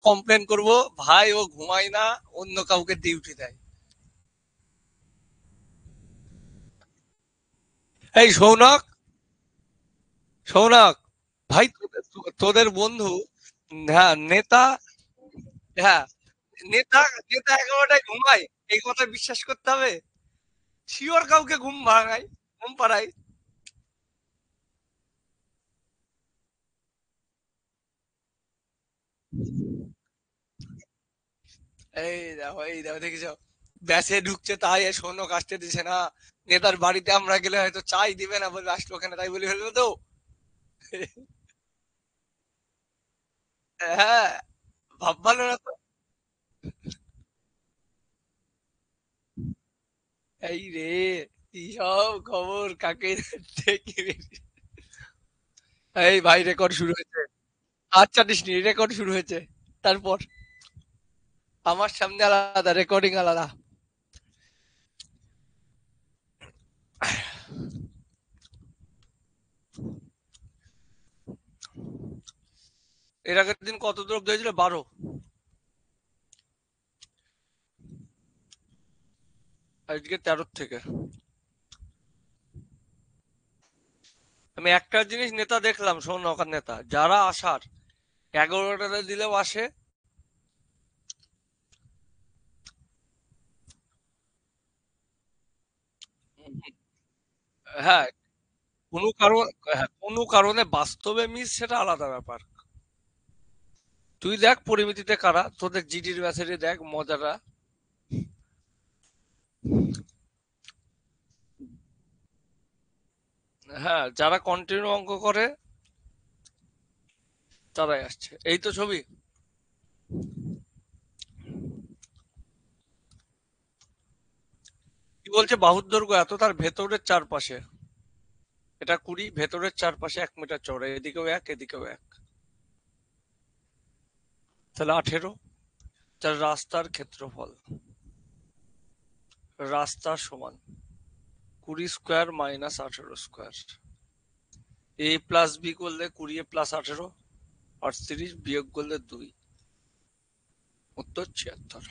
Complain করব, ভাই ও ঘুমায় না, অন্য কাউকে ডিউটি দেয়। এই সৌনক, সৌনক, ভাই তোদের বন্ধু, হ্যাঁ নেতা, হ্যাঁ নেতা, নেতা 11টায় ঘুমায়, এই কথা বিশ্বাস করতে হবে? শিওর কাউকে ঘুম ভাঙায়, ঘুম পাড়ায়। এই দেখো দেখেছো, ব্যাসে ঢুকছে তাই এ সৌনক আসতে দিছে না। নেতার বাড়িতে আমরা গেলে হয়তো চাই দিবে না, বলে আসলো ওখানে, তাই বলি হলো তো। হ্যাঁ, ভাব ভালো না তো। এই রে, কি সব খবর কাকে দেখি রে। এই ভাই রেকর্ড শুরু হয়েছে। আচ্ছা ডিসনি রেকর্ড শুরু হয়েছে। তারপর আমার সামনে আলাদা, রেকর্ডিং আলাদা। এর আগের দিন কত দ্রব্য হয়েছিল? 12। আজকে 13 থেকে। আমি একটা জিনিস নেতা দেখলাম, শোন ওখান নেতা যারা আসার 11টাতে দিলেও আসে। হ্যাঁ, কোনো কারণ, হ্যাঁ কোনো কারণে বাস্তবে মিস, সেটা আলাদা ব্যাপার। তুই দেখ পরিমিতিতে কারা, তোদের জিডির ব্যাচেরই দেখ মজাটা। হ্যাঁ, যারা কন্টিনিউ অঙ্ক করে তারাই আসছে, এই তো ছবি। কি বলছে বাহুর এত, তার ভেতরের চারপাশে এটা 20, ভেতরের চারপাশে 1 মিটার চওড়া, এদিকেও এক এদিকেও এক, তাহলে 18। তার রাস্তার ক্ষেত্রফল, রাস্তা সমান 20 স্কোয়ার মাইনাস 18 স্কোয়ার। এ প্লাস বি করলে 20 প্লাস 18, 38, বিয়োগ করলে 2, উত্তর 76।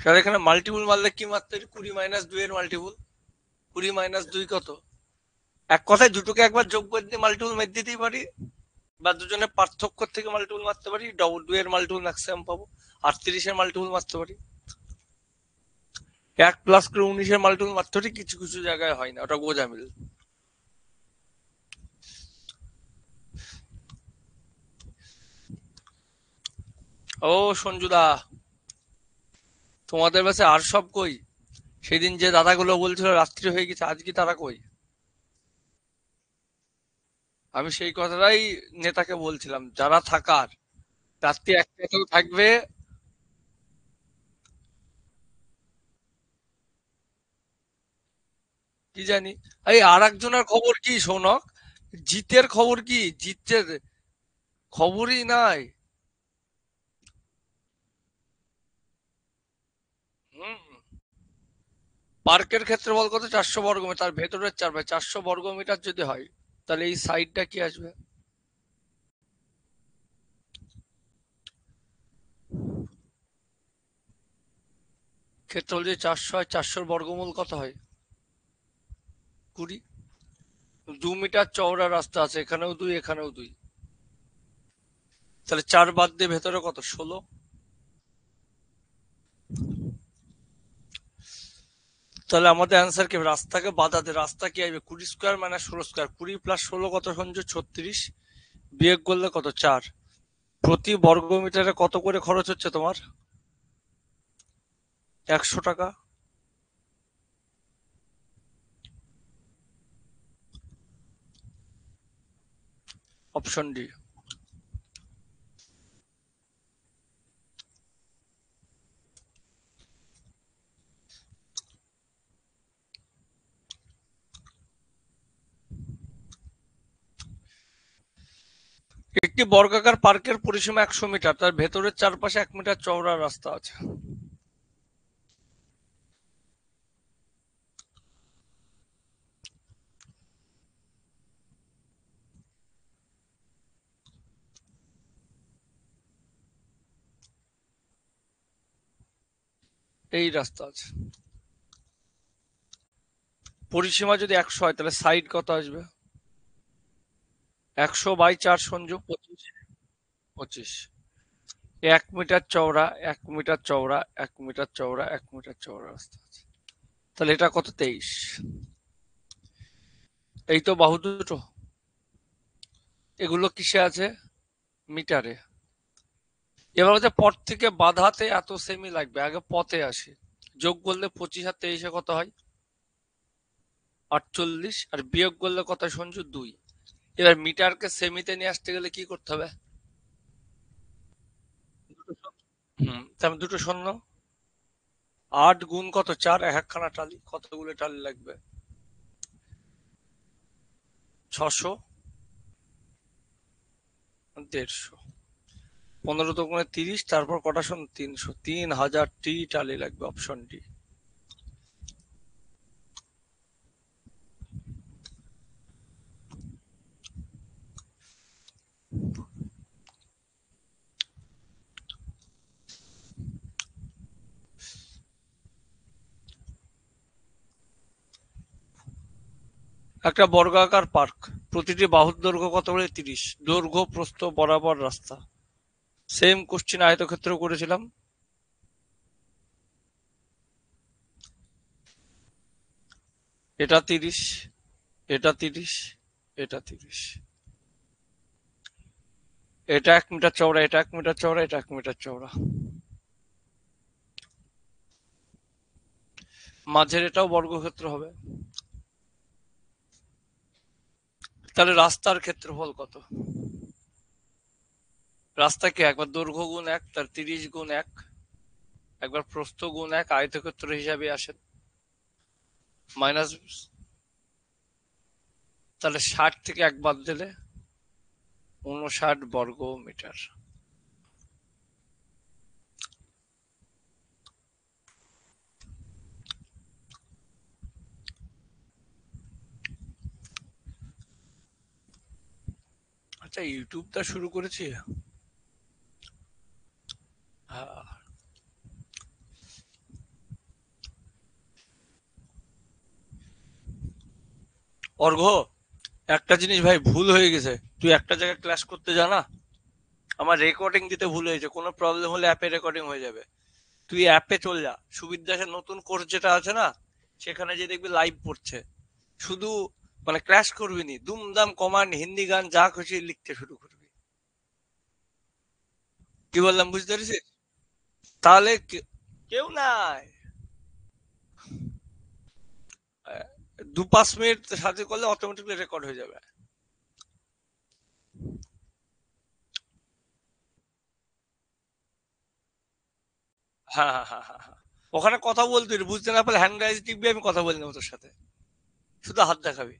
স্যার এখানে মাল্টিপুল মারলে কি মারতে হয়? 20 - 2 এর মাল্টিপুল। 20 - 2 কত? এক কথায় দুটোকে একবার যোগ করে দিয়ে মাল্টিপুল মেরে দিতেই পারি, বা দুজনের পার্থক্য থেকে মাল্টিপুল মারতে পারি, ডবল 2 এর মাল্টিপুল ম্যাক্সিমাম পাবো। 38-এর মাল্টিপুল মারতে পারি। 1 + 19-এর মাল্টিপুল মারতে পারি, কিছু কিছু জায়গায় হয় না, ওটা গোজামিল। ও সঞ্জুদা, তোমাদের কাছে আর সব কই? সেদিন যে দাদাগুলো বলছিল রাত্রি হয়ে গেছে, আজ কি তারা কই? আমি সেই কথাটাই নেতাকে বলছিলাম, যারা থাকার রাত্রি একটাতেও থাকবে। কি জানি। এই আর একজনের খবর কি শোনক, জিতের খবর কি? জিতের খবরই নাই। হুম। পার্কের ক্ষেত্রফল কত? 400 বর্গমিটার, তার ভেতরের চার ভাই 400 বর্গমিটার যদি হয়, তাহলে এই সাইডটা কি আসবে? ক্ষেত্রফল যদি 400 হয়, 400 বর্গমূল কত হয়? 20। 2 মিটার চওড়া রাস্তা আছে, এখানেও 2 এখানেও 2, তাহলে 4 বাদ দিয়ে ভেতরে কত? 16। তাহলে আমাদের অ্যান্সার কি? রাস্তাকে বাধাতে রাস্তা কি আসবে? 20 স্কোয়ার মানে 16 স্কোয়ার, 20 + 16 কত সঞ্জু? 36, বিয়োগ করলে কত? 4। প্রতি বর্গমিটারে কত করে খরচ হচ্ছে তোমার? 100 টাকা। Option D. একটি বর্গাকার পার্কের পরিসীমা 100 মিটার, তার ভেতরের চারপাশে 1 মিটার চওড়া রাস্তা আছে। এই রাস্তা আছে। পরিসীমা যদি 100 হয় তাহলে সাইড কত আসবে? 100/4 সংযোগ 25। 25। 1 মিটার চওড়া, 1 মিটার চওড়া, 1 মিটার চওড়া, 1 মিটার চওড়া রাস্তা আছে। তাহলে এটা কত? 23। এই তো বাহু দুটো। এগুলো কিসে আছে? মিটারে। এবার হচ্ছে পথ থেকে বাধাতে এত সেমি লাগবে, আগে পথে আসে। যোগ করলে 25 আর 23 কত হয়? 48। আর বিয়োগ করলে কত হয় সঞ্জু? 2। এবার মিটারকে সেমিতে নিয়ে আসতে গেলে কি করতে হবে? তাহলে দুটো শূন্য। 8 গুণ কত? 4। একখানা টালি, কতগুলো টালি লাগবে? 600। 150। 15 দোকানে 30, তারপর কটা শূন্য? 300। 3000টি টালি লাগবে, অপশন ডি। একটা বর্গাকার পার্ক, প্রতিটি বাহুর দৈর্ঘ্য কত বলে? 30। দৈর্ঘ্য প্রস্থ বরাবর রাস্তা। সেম কোশ্চিন আয়তক্ষেত্র করেছিলাম। এটা 30, এটা 30, এটা 30। এটা 1 মিটার চওড়া, এটা 1 মিটার চওড়া, এটা 1 মিটার চওড়া। মাঝের এটাও বর্গক্ষেত্র হবে। তাহলে রাস্তার ক্ষেত্রফল কত? রাস্তাকে একবার দৈর্ঘ্য গুণ 1, তার 30 গুণ 1, একবার প্রস্থ গুণ 1 আয়তক্ষেত্র হিসাবে আসে, মাইনাস। তাহলে 60 থেকে 1 বাদ দিলে 59 বর্গ মিটার। আচ্ছা, ইউটিউবটা শুরু করেছি। হ্যাঁ। অর্ঘ, একটা জিনিস ভাই ভুল হয়ে গেছে। তুই একটা জায়গায় ক্লাস করতে জানা, আমার রেকর্ডিং দিতে ভুল হয়েছে। কোনো প্রবলেম হলে অ্যাপে রেকর্ডিং হয়ে যাবে। তুই অ্যাপে চল যা, সুবির দাসের নতুন কোর্স যেটা আছে না, সেখানে যে দেখবি লাইভ পড়ছে। শুধু মানে ক্র্যাশ করবি নি, দুমদাম কমান্ড, হিন্দি গান যা খুশি লিখতে শুরু করবি। কি বললাম বুঝতে পেরেছিস? তাহলে কেউ নাই। 2-5 মিনিট সাথে করলে অটোমেটিকলি রেকর্ড হয়ে যাবে। হ্যাঁ, হ্যাঁ, হ্যাঁ, হ্যাঁ, হ্যাঁ। ওখানে কথা বলতে বুঝতে না পারলে হ্যান্ড রাইজ টিপবি, আমি কথা বলে নেবো তোর সাথে, শুধু হাত দেখাবি।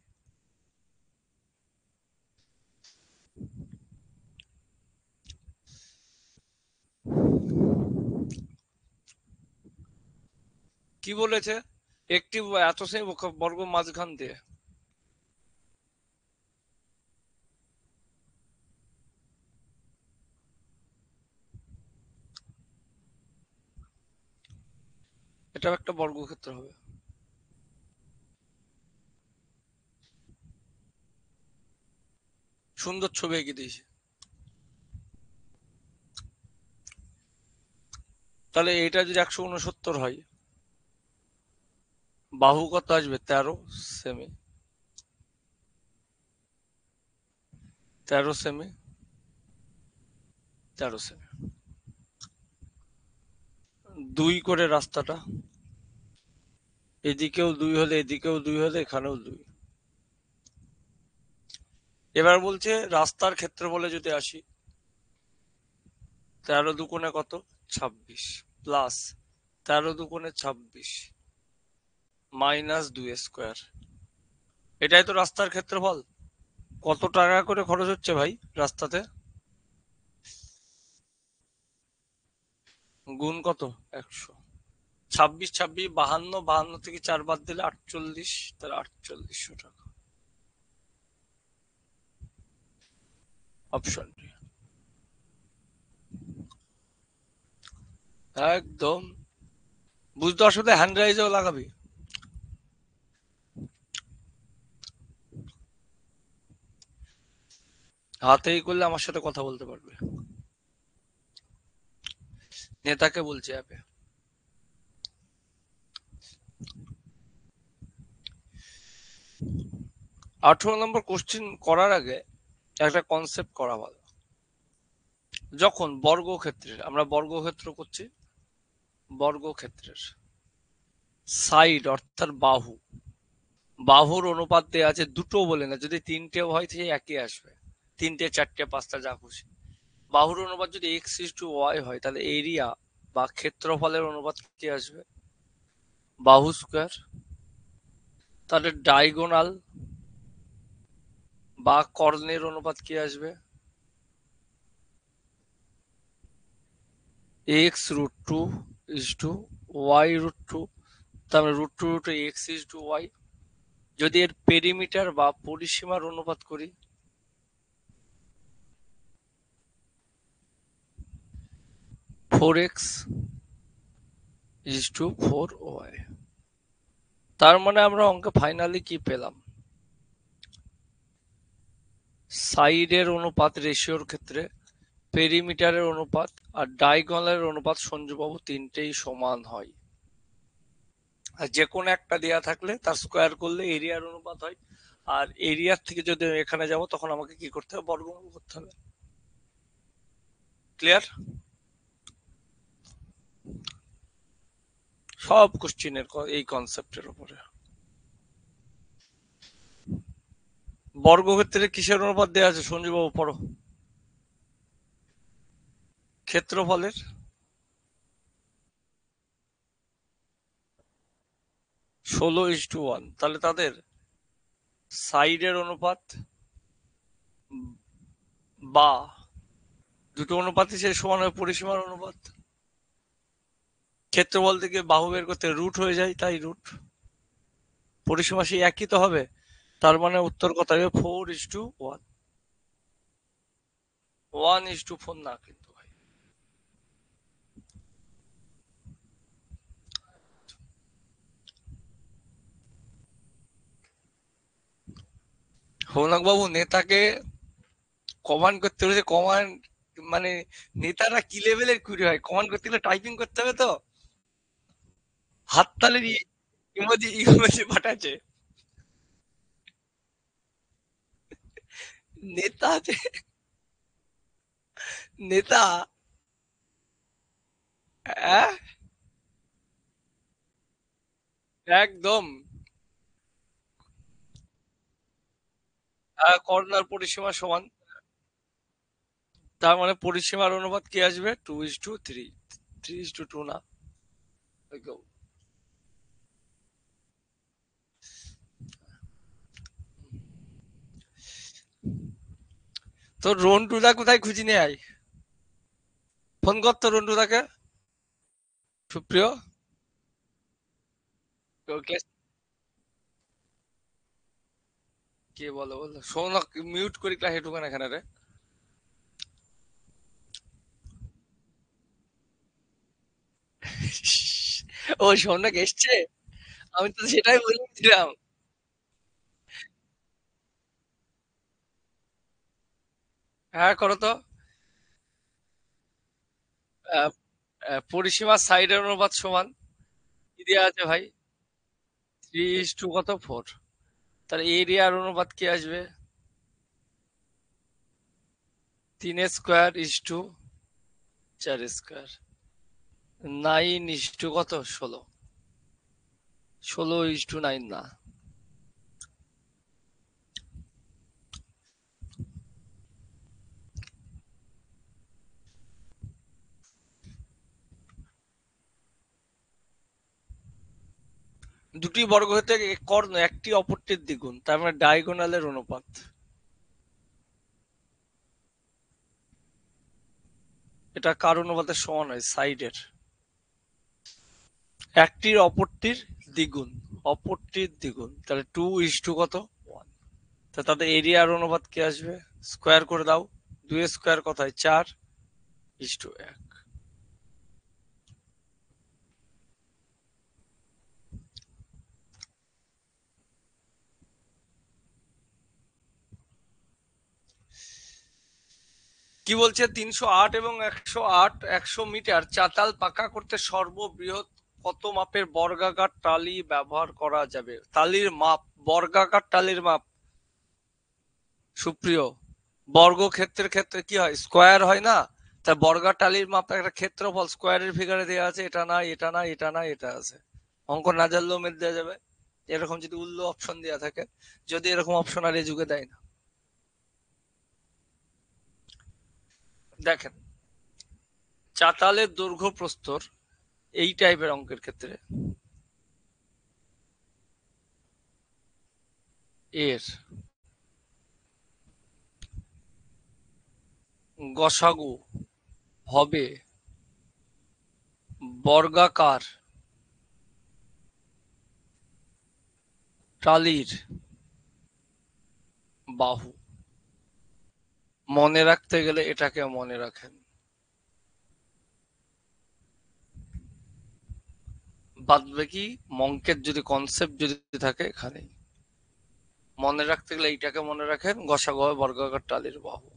কি বলেছে? একটি এত সেমি বর্গ মাঝখান দিয়ে। এটাও একটা বর্গক্ষেত্র হবে। সুন্দর ছবি এঁকে দিয়েছে। তাহলে এটা যদি 169 হয়, বাহু কত আসবে? 13 সেমি। 13 semi, 13 semi. 2 করে রাস্তাটা, এদিকেও 2 হলে, এদিকেও 2 হলে, এখানেও 2। এবার বলছে রাস্তার ক্ষেত্রফলে যদি আসি, 13 দুগুণে কত? 26, প্লাস 13 দুগুণে 26, -2 স্কোয়ার। এটাই তো রাস্তার ক্ষেত্রফল। কত টাকা করে খরচ হচ্ছে ভাই রাস্তাতে? গুণ কত? 100। 26, 26, 52, 52 থেকে 4 বাদ দিলে 48, তাহলে 4800 টাকা। Option D. একদম বুঝতে অসুবিধা হ্যান্ড রাইজেও লাগাবি। হাতেই করলে আমার সাথে কথা বলতে পারবে। নেতাকে বলছে অ্যাপে। 18 নম্বর কোশ্চেন করার আগে একটা কনসেপ্ট করা ভালো। যখন বর্গক্ষেত্রের, আমরা বর্গক্ষেত্র করছি, বর্গক্ষেত্রের সাইড অর্থাৎ বাহু, বাহুর অনুপাত দেওয়া আছে দুটো বলে না, যদি তিনটেও হয় সেই একই আসবে, তিনটে চারটে পাঁচটা যা খুশি। বাহুর অনুপাত যদি x:y হয় তাহলে এরিয়া বা ক্ষেত্রফলের অনুপাত কি আসবে? বাহু স্কোয়ার। তাহলে ডায়াগোনাল বা কর্ণের অনুপাত কি আসবে? x√2:y√2। তাহলে √2 x:y। যদি এর পেরিমিটার বা পরিসীমার অনুপাত করি, 4x:4y। তার মানে আমরা অঙ্কে ফাইনালি কি পেলাম? সাইডের অনুপাত রেশিওর ক্ষেত্রে পেরিমিটারের অনুপাত আর ডায়াগোনালের অনুপাত সঞ্জুবাবু তিনটেই সমান হয়। আর যে কোনো একটা দেয়া থাকলে তার স্কোয়ার করলে এরিয়ার অনুপাত হয়। আর এরিয়ার থেকে যদি এখানে যাব তখন আমাকে কি করতে হবে? বর্গমূল করতে হবে। ক্লিয়ার? সব কোশ্চিনের এই কনসেপ্টের উপরে। বর্গক্ষেত্রে কিসের অনুপাত দেওয়া আছে সঞ্জুবাবু? পড়ো। ক্ষেত্রফলের। 16:1। তাহলে তাদের সাইডের অনুপাত বা দুটো অনুপাতই সে সমান হয় পরিসীমার অনুপাত। ক্ষেত্রফল থেকে বাহু বের করতে রুট হয়ে যায়, তাই রুট। পরিসীমা সেই একই তো হবে। তার মানে উত্তর কত হবে? 4:1। 1:4 না কিন্তু ভাই। হৌনক বাবু, নেতাকে কমান্ড করতে হলে কমান্ড, মানে নেতারা কি লেভেলের কুড়ি হয়? কমান্ড করতে গেলে টাইপিং করতে হবে তো। হাততালির ইমোজি ইমোজি পাঠাচ্ছে। নেতা আছে, নেতা। হ্যাঁ, একদম। কর্নার পরিসীমা সমান। তার মানে পরিসীমার অনুপাত কি আসবে? 2:3। 3:2 না। তো রন্টুদা কোথায় খুঁজি নিয়ে আয়? ফোন কর তো রন্টুদাকে। সুপ্রিয়। ওকে। কে বলো বলো? সৌনক মিউট করি ক্লাসে ঢুকান এখানে রে। ও সৌনক এসছে? আমি তো সেটাই বলছিলাম। হ্যাঁ, করো তো। আহ, পরিসীমার সাইডের অনুপাত সমান কি দেওয়া আছে ভাই? 3:, কত 4। তাহলে এরিয়ার অনুপাত কি আসবে? 3² = 4²। 9:কত? 16। 16:9 না। দুটি বর্গক্ষেত্রের কর্ণ একটি অপরটির দ্বিগুণ, তার মানে ডায়াগোনালের অনুপাত। এটা কার অনুপাতের সমান হয়? সাইডের। একটির অপরটির দ্বিগুণ, অপরটির দ্বিগুণ, তাহলে 2:কত? 1। তা তাদের এরিয়ার অনুপাত কি আসবে? স্কোয়ার করে দাও। 2 স্কোয়ার কত হয়? 4:1। কি বলছে 308 এবং 108 100 মিটার চাতাল পাকা করতে সর্ববৃহৎ কত মাপের বর্গাকার টালি ব্যবহার করা যাবে? টালির মাপ, বর্গাকার টালির মাপ। সুপ্রিয়, বর্গক্ষেত্রের ক্ষেত্রে কি হয়, স্কোয়ার হয় না? তা বর্গা টালির মাপ একটা ক্ষেত্রফল স্কোয়ারের ফিগারে দেওয়া আছে, এটা না এটা না এটা না এটা আছে। অঙ্ক না জানলেও মেদ দেওয়া যাবে এরকম যদি উল্লো অপশন দেওয়া থাকে, যদি এরকম অপশন আর এই যুগে দেয় না। দেখেন, চাতালের দৈর্ঘ্য প্রস্তর এই টাইপের অঙ্কের ক্ষেত্রে এর গসাগু হবে বর্গাকার টালির বাহু। মনে রাখতে গেলে এটাকে মনে রাখেন, বাদ বাকি অঙ্কের যদি কনসেপ্ট যদি থাকে এখানে মনে রাখতে গেলে এইটাকে মনে রাখেন, গসাগু হবে বর্গাকার টালির বাহু।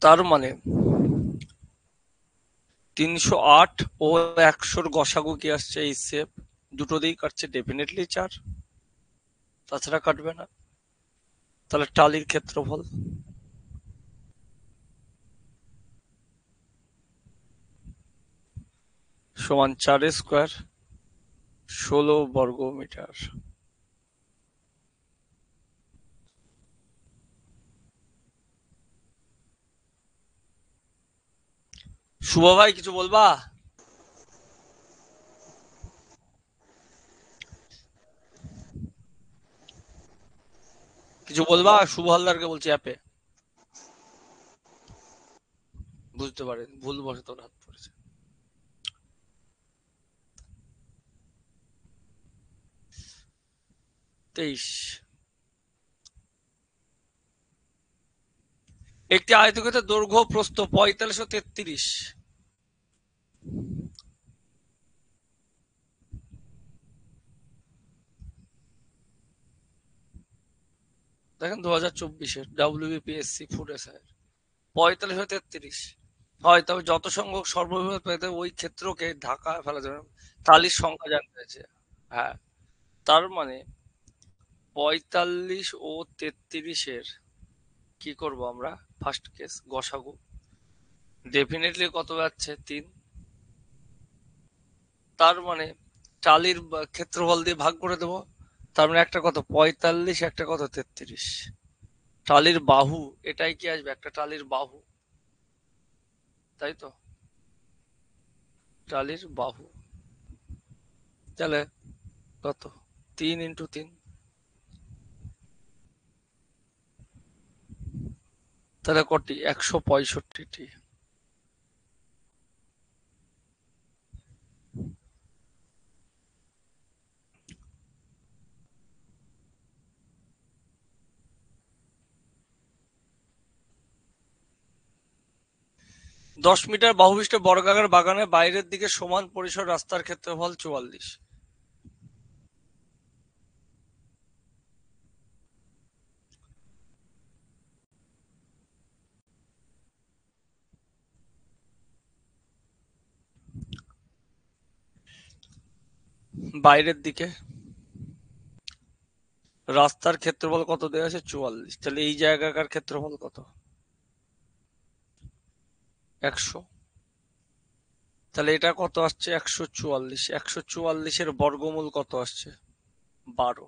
তার মানে 308 ও 100-র গসাগু কি আসছে, এই সেপ দুটো দিয়েই কাটছে, ডেফিনেটলি 4, তাছাড়া কাটবে না। তাহলে টালির ক্ষেত্রফল সমান 4 স্কোয়ার 16 বর্গ মিটার। শুভ ভাই কিছু বলবা? কিছু বলবা? শুভ হালদারকে বলছি অ্যাপে, বুঝতে পারে ভুল বসে তোর হাত পড়েছে। 23, একটি আয়তক্ষেত্রের দৈর্ঘ্য প্রস্থ 45 ও 33। দেখেন 2024-এর WBPSC ফুড এসআই 45 ও 33 হয়, তবে যত সংখ্যক সর্ববৃহৎ পেতে ওই ক্ষেত্রকে ঢাকা ফেলা যাবে। টালির সংখ্যা জানতে হয়েছে। হ্যাঁ, তার মানে 45 ও 33-এর কি করব আমরা, ফার্স্ট কেস গসাগু, ডেফিনেটলি কত যাচ্ছে 3। তার মানে টালির ক্ষেত্রফল দিয়ে ভাগ করে দেবো, তার মানে একটা কত 45, একটা কত 33। টালির বাহু, এটাই কি আসবে একটা টালির বাহু, তাই তো, টালির বাহু। তাহলে কত, 3 × 3, তাহলে কটি 165টি। 10 মিটার বাহুবিশিষ্ট বর্গাকার বাগানের বাইরের দিকে সমান পরিসর রাস্তার ক্ষেত্রফল 44। বাইরের দিকে রাস্তার ক্ষেত্রফল কত দেওয়া আছে 44, তাহলে এই জায়গাকার ক্ষেত্রফল কত 100। তাহলে এটা কত আসছে 144, 144-এর বর্গমূল কত আসছে 12।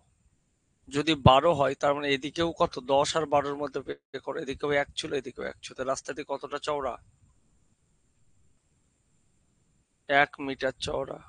যদি 12 হয় তার মানে এদিকেও কত 10 আর 12-র মধ্যে বের করো, এদিকেও 1 ছিল এদিকেও 1 ছিল, রাস্তাটি কতটা চওড়া 1 মিটার চওড়া।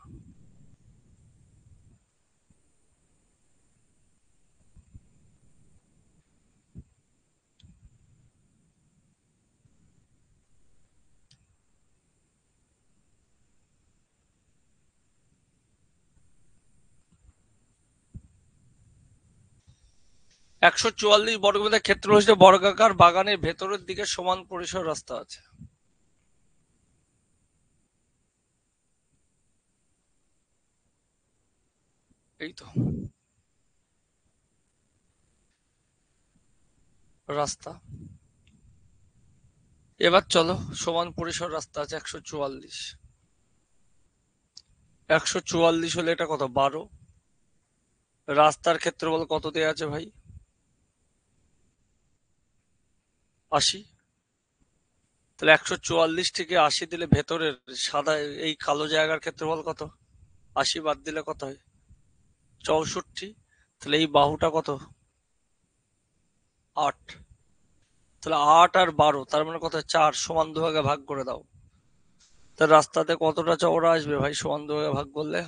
144 বর্গমিটার ক্ষেত্র বিশিষ্ট বর্গাকার বাগানের ভেতরের দিকে সমান পরিসর রাস্তা আছে। এই তো রাস্তা। এবার চলো, সমান পরিসর রাস্তা আছে 144। 144 হলে এটা কত? 12। রাস্তার ক্ষেত্রফল কত দেয়া আছে ভাই? 80। তাহলে 144 থেকে 80 দিলে ভেতরের সাদা এই কালো জায়গার ক্ষেত্রফল কত? 80 বাদ দিলে কত হয়? 64। তাহলে এই বাহুটা কত? 8। তাহলে 8 আর 12 তার মানে কত? 4। সমান দুভাগে ভাগ করে দাও। তা রাস্তাতে কতটা চওড়া আসবে ভাই সমান দুভাগে ভাগ করলে?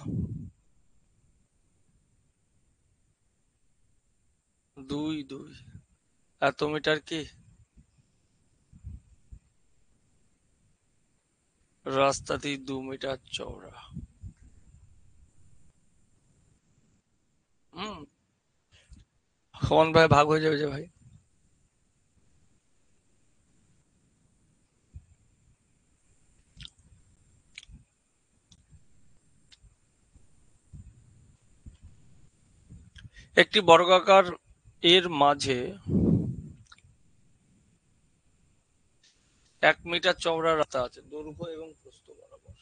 2 2। এত মিটার কি রাস্তাটি 2 মিটার চওড়া? হুম, সমান ভাবে ভাগ হয়ে যাবে যে ভাই। একটি বর্গাকার এর মাঝে 1 মিটার চওড়া রাস্তা আছে দৈর্ঘ্য এবং প্রস্থ বরাবর।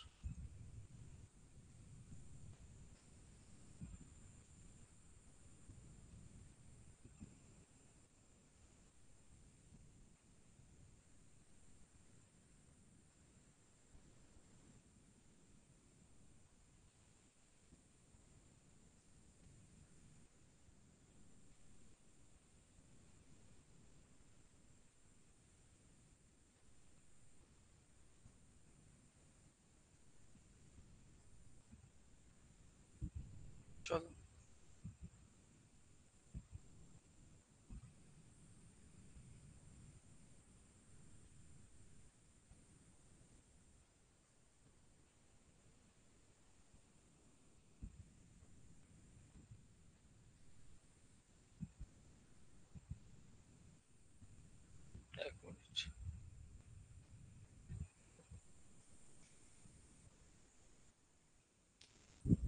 চলো, এক মিনিট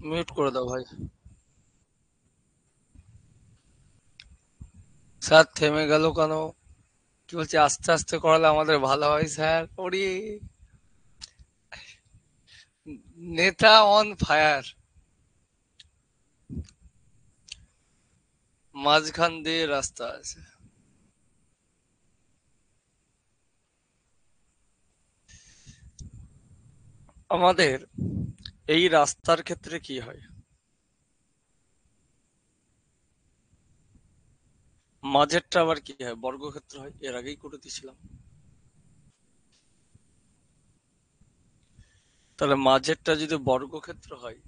মিউট করে দাও ভাই। স্যার থেমে গেল কেন? কি বলছি, আস্তে আস্তে করালে আমাদের ভালো হয় স্যার। ওরে, নেতা অন ফায়ার। মাঝখান দিয়ে রাস্তা আছে। আমাদের এই রাস্তার ক্ষেত্রে কি হয়? মাঝেরটা আবার কি হয়? বর্গক্ষেত্র হয়, এর আগেই করে দিয়েছিলাম। তাহলে মাঝেরটা যদি বর্গক্ষেত্র হয়,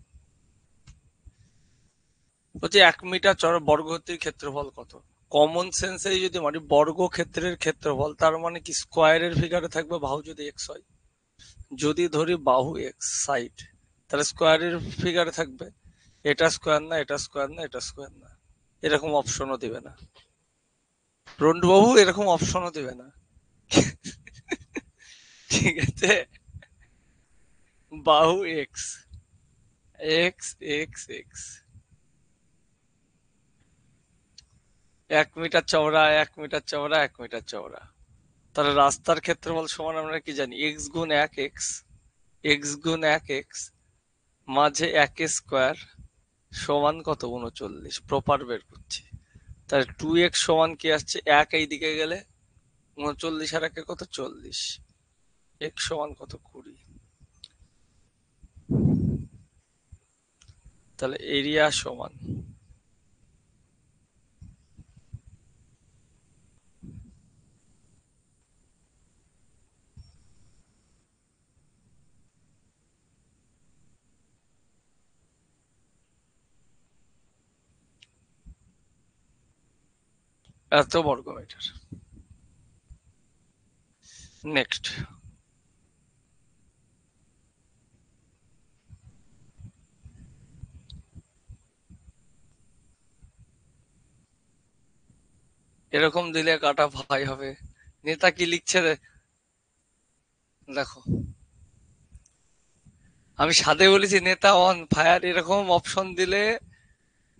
বলছি 1 মিটার চওড়া বর্গক্ষেত্রের ক্ষেত্রফল কত? কমন সেন্সে যদি মানে বর্গক্ষেত্রের ক্ষেত্রফল তার মানে কি স্কোয়ারের ফিগারে থাকবে বাহু যদি এক্স হয়। যদি ধরি বাহু এক্স সাইড, তাহলে স্কোয়ারের ফিগারে থাকবে। এটা স্কোয়ার না, এটা স্কোয়ার না, এটা স্কোয়ার না। এরকম অপশনও দিবে না। রন্টু বাবু এরকম অপশনও দিবে না। ঠিক আছে। বাহু x, x x x, 1 metre চওড়া, 1 মিটার চওড়া, 1 মিটার চওড়া। তাহলে রাস্তার ক্ষেত্রফল সমান আমরা কি জানি? এক্স গুণ 1 এক্স, এক্স গুণ 1 এক্স, মাঝে 1 স্কোয়ার সমান কত? 39। প্রপার বের করছি। তাহলে 2x সমান কি আসছে? 1 এই দিকে গেলে 39 আর 1 কত? 40। x সমান কত? 20। তাহলে এরিয়া সমান, এত বর্গমিটার। নেক্সট, এরকম দিলে কাটা ভাই হবে। নেতা কি লিখছে দেখো, আমি সাদে বলেছি নেতা অন ফায়ার, এরকম অপশন দিলে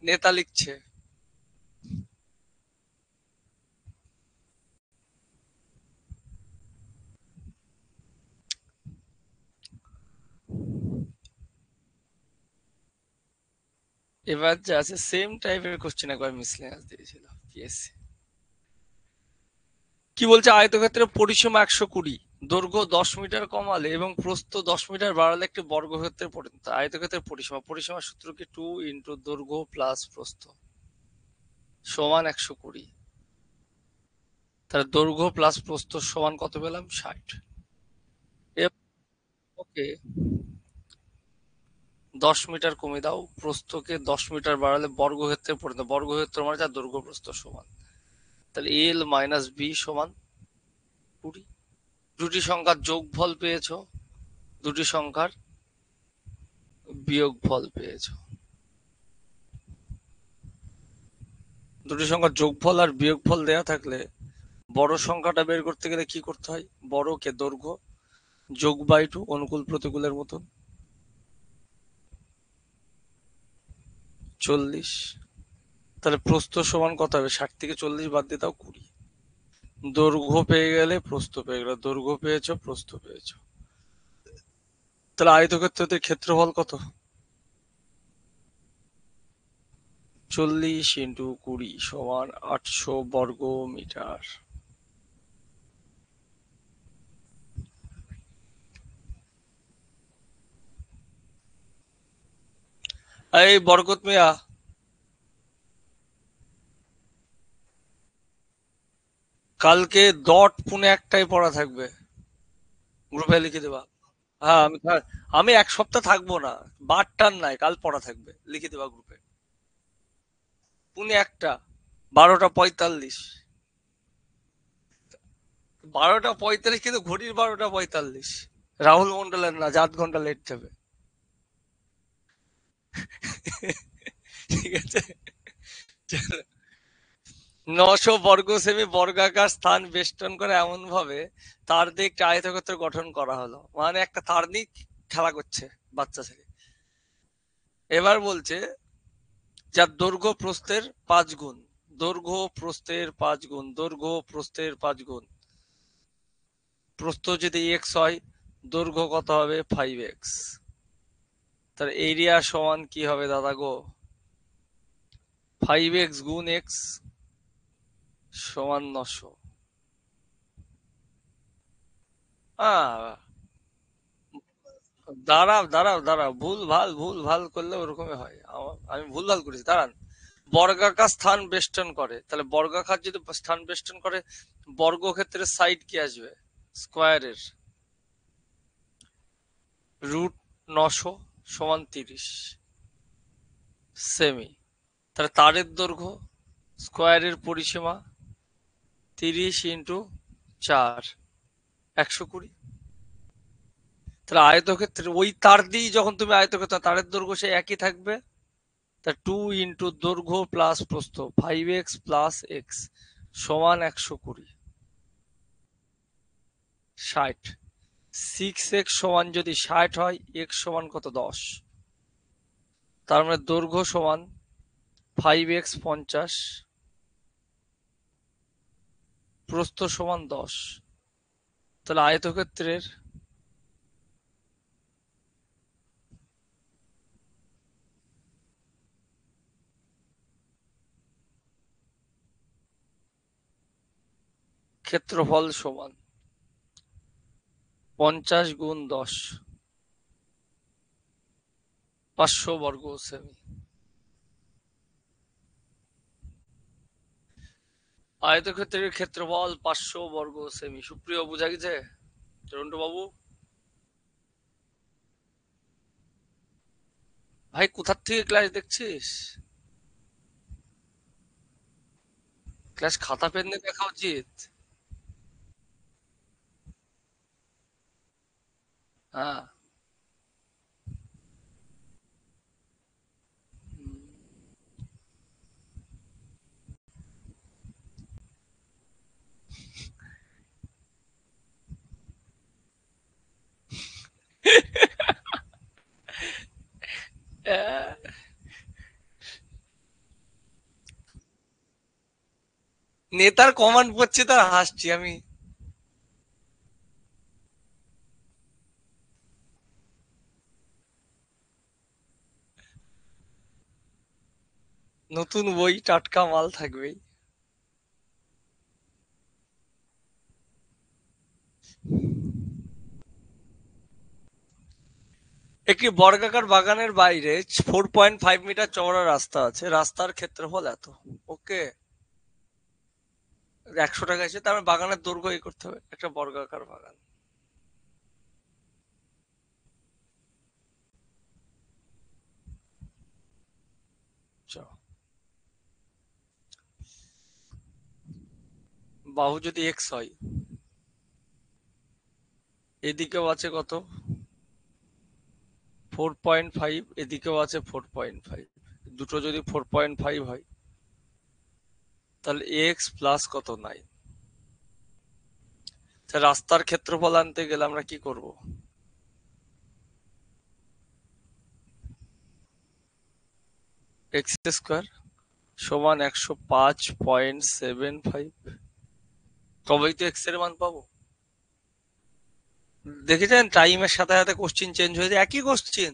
নেতা লিখছে। এবার যা আছে সেম টাইপের কোশ্চেন একবার মিসলেনিয়াস দিয়েছিল পিএসসি। কি বলছে, আয়তক্ষেত্রের পরিসীমা 120, দৈর্ঘ্য 10 মিটার কমালে এবং প্রস্থ 10 মিটার বাড়ালে একটি বর্গক্ষেত্রে পরিণত হয়। আয়তক্ষেত্রের পরিসীমা, পরিসীমার সূত্র কি 2 × দৈর্ঘ্য প্লাস প্রস্থ সমান 120। তাহলে দৈর্ঘ্য প্লাস প্রস্থ সমান কত পেলাম? 60। ওকে, 10 মিটার কমে দাও, প্রস্থকে 10 মিটার বাড়ালে বর্গক্ষেত্রে পরিণত। বর্গক্ষেত্র মানে যার দৈর্ঘ্য প্রস্থ সমান। তাহলে এল মাইনাস বি সমান 20। দুটি সংখ্যার যোগফল পেয়েছো, দুটি সংখ্যার বিয়োগফল পেয়েছো। দুটি সংখ্যার যোগফল আর বিয়োগফল দেয়া থাকলে বড় সংখ্যাটা বের করতে গেলে কি করতে হয়? বড়কে দৈর্ঘ্য যোগ বাই 2, অনুকূল প্রতিকূলের মতন, 40। তাহলে প্রস্থ সমান কত হবে? 60 থেকে 40 বাদ দিয়ে দাও, 20। দৈর্ঘ্য পেয়ে গেলে প্রস্থ পেয়ে গেলে, দৈর্ঘ্য পেয়েছো প্রস্থ পেয়েছো। তাহলে আয়তক্ষেত্রের ক্ষেত্রফল কত? 40 × 20 সমান 800 বর্গ মিটার। এই বরকত মিয়া, কালকে ডট পুনে একটাই পড়া থাকবে, গ্রুপে লিখে দেবা। হ্যাঁ, আমি এক সপ্তাহ থাকবো না, বার টান নাই, কাল পড়া থাকবে, লিখে দেবা গ্রুপে। পুনে একটা, 12টা 45। 12টা 45, কিন্তু ঘড়ির 12টা 45। রাহুল মন্ডলের না, 8 ঘন্টা লেট যাবে। ঠিক আছে। 900 বর্গ সেমি বর্গাকার স্থান বেষ্টন করে এমন ভাবে তার দিয়ে একটি আয়তক্ষেত্র গঠন করা হলো। মানে একটা তার নিয়ে খেলা করছে বাচ্চা ছেলে। এবার বলছে যার দৈর্ঘ্য প্রস্থের 5 গুণ, দৈর্ঘ্য প্রস্থের 5 গুণ, দৈর্ঘ্য প্রস্থের 5 গুণ। প্রস্থ যদি এক্স হয়, দৈর্ঘ্য কত হবে? 5x। তার এরিয়া সমান কি হবে দাদা গো? 5x গুণ এক্স সমান 900। দাঁড়াও দাঁড়াও দাঁড়াও, ভুল ভাল করলে ওরকমই হয়। আমি ভুল ভাল করেছি, দাঁড়ান। বর্গাকার স্থান বেষ্টন করে, তাহলে বর্গাকার যদি স্থান বেষ্টন করে, বর্গক্ষেত্রের সাইড কি আসবে? স্কোয়ারের √900 সমান 30 সেমি। তাহলে তারের দৈর্ঘ্য স্কোয়ারের পরিসীমা 30 × 4, 120। তাহলে আয়তক্ষেত্রে ওই তার দিয়ে যখন তুমি আয়তক্ষেত্র, তারের দৈর্ঘ্য সে একই থাকবে। তা 2 × দৈর্ঘ্য প্লাস প্রস্থ 5x প্লাস এক্স সমান 120, 60। 6x সমান যদি 60 হয়, এক্স সমান কত? 10। তার মানে দৈর্ঘ্য সমান 5x 50, প্রস্থ সমান 10। তাহলে আয়তক্ষেত্রের ক্ষেত্রফল সমান 50 × 10, 500 বর্গ সেমি। আয়তক্ষেত্রের ক্ষেত্রফল 500 বর্গ সেমি। সুপ্রিয়, বুঝা গেছে? রন্টু বাবু ভাই, কোথার থেকে ক্লাস দেখছিস? ক্লাস খাতা পেন নিয়ে দেখা উচিত। হ্যাঁ। নেতার কমান্ড পড়ছে তার হাসছি আমি। নতুন বই, টাটকা মাল থাকবেই। একটি বর্গাকার বাগানের বাইরে 4.5 মিটার চওড়া রাস্তা আছে, রাস্তার ক্ষেত্রফল এত। ওকে, 100 টাকা আছে, তার মানে বাগানের দৈর্ঘ্য এই করতে হবে, একটা বর্গাকার বাগান। বাহু যদি এক্স হয়, এদিকেও আছে কত, 4.5, এদিকেও আছে 4.5, দুটো যদি 4.5 হয়, তাহলে এক্স প্লাস কত, 9। রাস্তার ক্ষেত্রফল আনতে গেলে আমরা কি করব? এক্স স্কোয়ার সমান 105.75, তবেই তো এক্স এর মান পাবো। দেখেছেন টাইমের সাথে সাথে কোশ্চিন চেঞ্জ হয়ে যায়, একই কোশ্চিন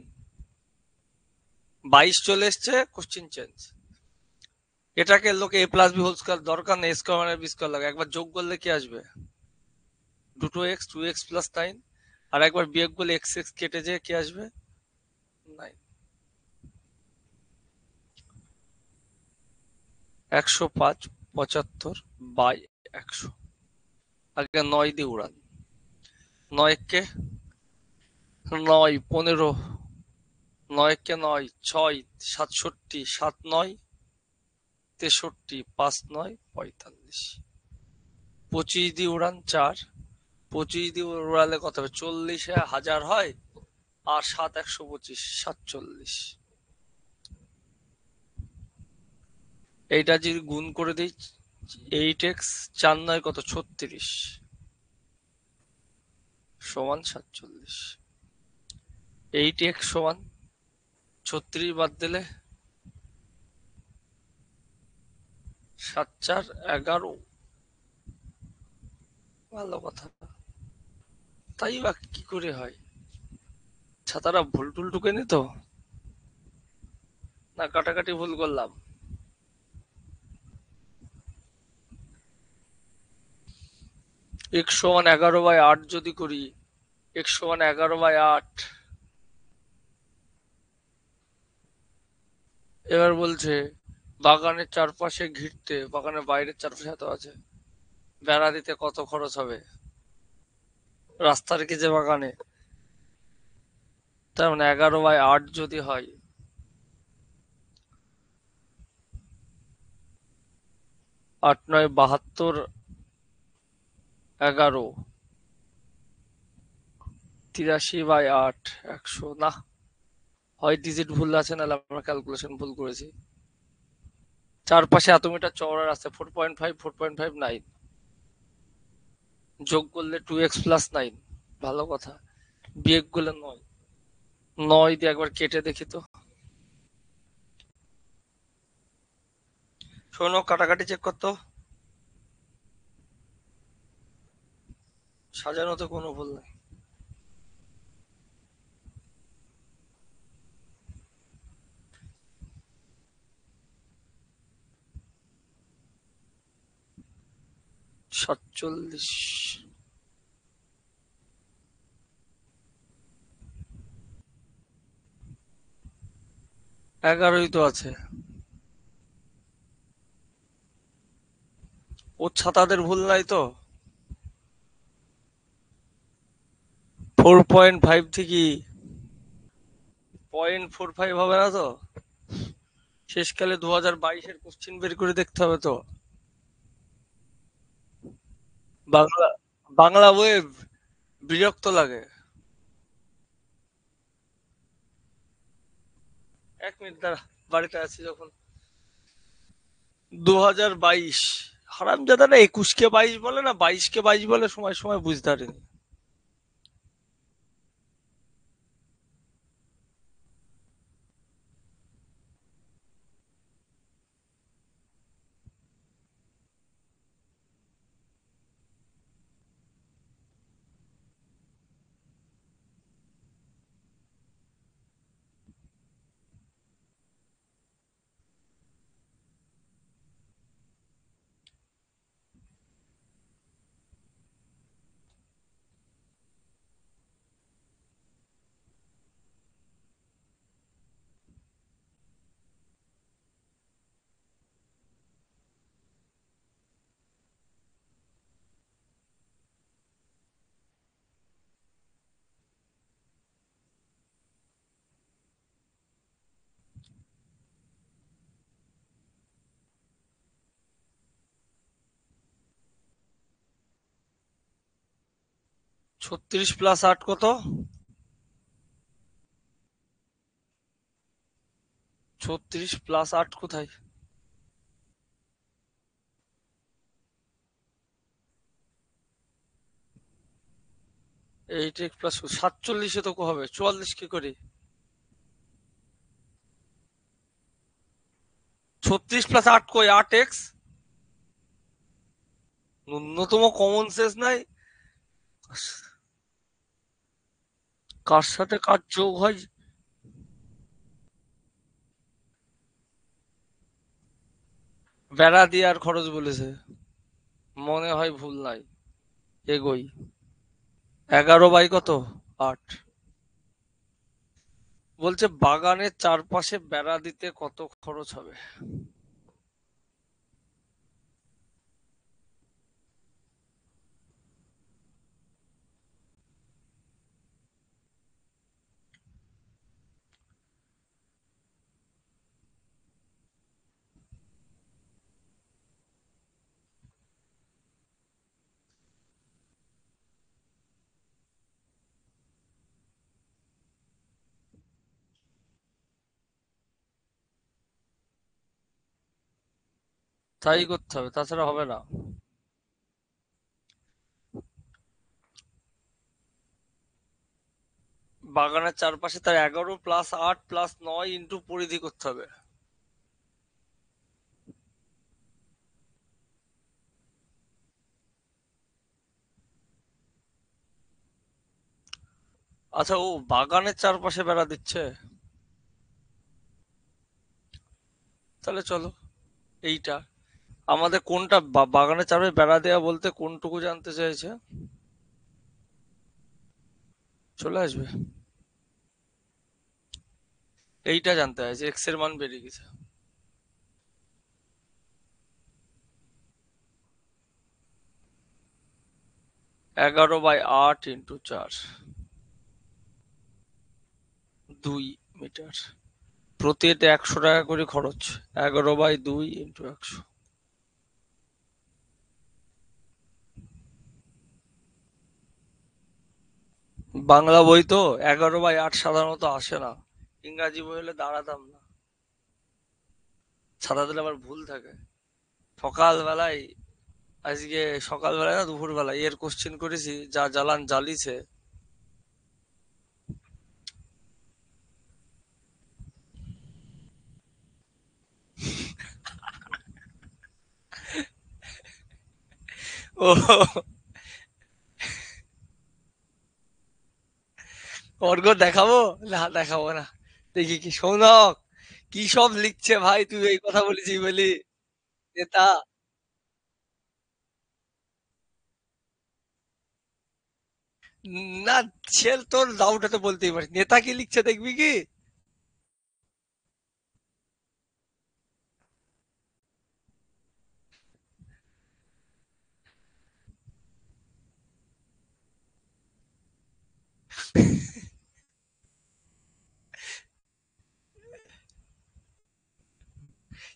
22 চলে এসছে, কোশ্চিন চেঞ্জ। এটাকে লোকে এ প্লাস বি হোল স্কোয়ার, দরকার নেই স্কোয়ার মানে বি স্কোয়ার লাগে, একবার যোগ করলে কি আসবে, দুটো এক্স, 2x প্লাস 9, আর একবার বিয়োগ করলে এক্স এক্স কেটে যেয়ে কি আসবে, 9। 105.75/100, আগে 9 দিয়ে উড়ান, 9 কে 9, 15, 9 কে 9, 6, 67, 7, 9, 63, 5, 9, 45, 25 দিয়ে উড়ান 4, 25 দিয়ে উড়ালে কত হবে, 40,000 হয়, আর 7, 125, 47। এইটা যদি গুণ করে দিই, 8x 4 9 কত, 36 সমান 47। 8x সমান 36 বাদ দিলে 7 4 11, ভালো কথা। তাই বা কি করে হয়, ছাতারা ভুল টুল ঢুকেনি তো, না কাটাকাটি ভুল করলাম? x সমান 11/8 যদি করি, x সমান 11/8, এবার বলছে বাগানের চারপাশে ঘিরতে, বাগানের বাইরের চারপাশে এত আছে, বেড়া দিতে কত খরচ হবে, রাস্তা রেখেছে বাগানে, তার মানে 11/8 যদি হয়, 8 9 72, 11, 83/8, 100 না, হয় ডিজিট ভুল আছে, নাহলে আমরা ক্যালকুলেশন ভুল করেছি। চারপাশে এত মিটার চওড়া রাস্তা, 4.5, 4.5, 9, যোগ করলে 2x প্লাস 9, ভালো কথা, বিয়োগ করলে 9, 9 দিয়ে একবার কেটে দেখি তো, শোনো কাটাকাটি চেক করতো, সাজানোতে কোনো ভুল নাই। 47, 11ই তো আছে, ওর ছাতাদের ভুল নাই তো, 4.5 থেকে 0.45 হবে না তো, শেষকালে 2022-এর কোশ্চিন বের করে দেখতে হবে তো, বাংলা, বাংলা ওয়েব বিরক্ত লাগে। 1 মিনিট দাঁড়া, বাড়িতে আছি যখন। 2022, হারামজাদারা 21-কে 22 বলে না, 22-কে 22 বলে, সময় সময় বুঝতে পারিনি। 36 + 8 কত? 36 + 8 কোথায়? 8x + 47 তো হবে, 44 কি করে? 36 + 8 কই? 8x। ন্যূনতম কমন সেন্স নাই। কার সাথে কার যোগ হয়? বেড়া দিয়ে আর খরচ বলেছে, মনে হয় ভুল নাই। এগোই। 11 বাই কত? 8। বলছে বাগানের চারপাশে বেড়া দিতে কত খরচ হবে? তাই করতে হবে, তাছাড়া হবে না। বাগানের চারপাশে তার 11 + 8 + 9 ইন্টু পরিধি করতে হবে। আচ্ছা, ও বাগানের চারপাশে বেড়া দিচ্ছে। তাহলে চলো এইটা। আমাদের কোনটা বাগানের চারপাশে বেড়া দেওয়া বলতে কোনটুকু জানতে চাইছে? চলে আসবে। এইটা জানতে চাইছে, এক্স এর মান বেরিয়ে গেছে। 11/8 × 4, 2 মিটার। প্রতি এটা 100 টাকা করে খরচ। 11/2 × 100। বাংলা বই তো 11/8 সাধারণত আসে না। ইংরাজি বই হলে দাঁড়াতাম না। সাদা দিলে আবার ভুল থাকে। সকালবেলায়, আজকে সকালবেলায় না দুপুরবেলায় এর কোশ্চেন করেছি, যা জ্বালান জ্বালিছে। ও, অর্ঘ দেখাবো? না, দেখাবো না। দেখি কি সৌনক কি সব লিখছে ভাই, তুই এই কথা বলেছি বলি। নেতা। না, সে তোর ডাউট তো বলতেই পারিস, নেতা কি লিখছে দেখবি কি?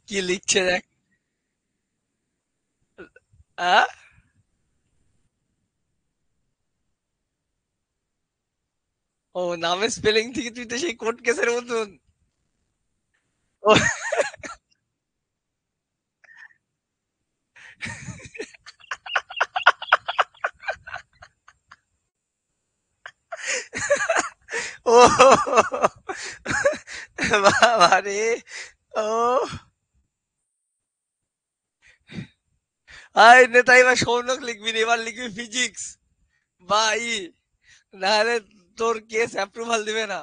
কি লিখছে দেখ। আহ? ও, নামের স্পেলিং থেকে তুই তো সেই কোর্ট কেসের মতন। ও, ও বাবা রে। ও, আয় নেতা, এবার সৌনক লিখবি না, এবার লিখবি ফিজিক্স বা নাহলে তোর কেস অ্যাপ্রুভাল দিবে না।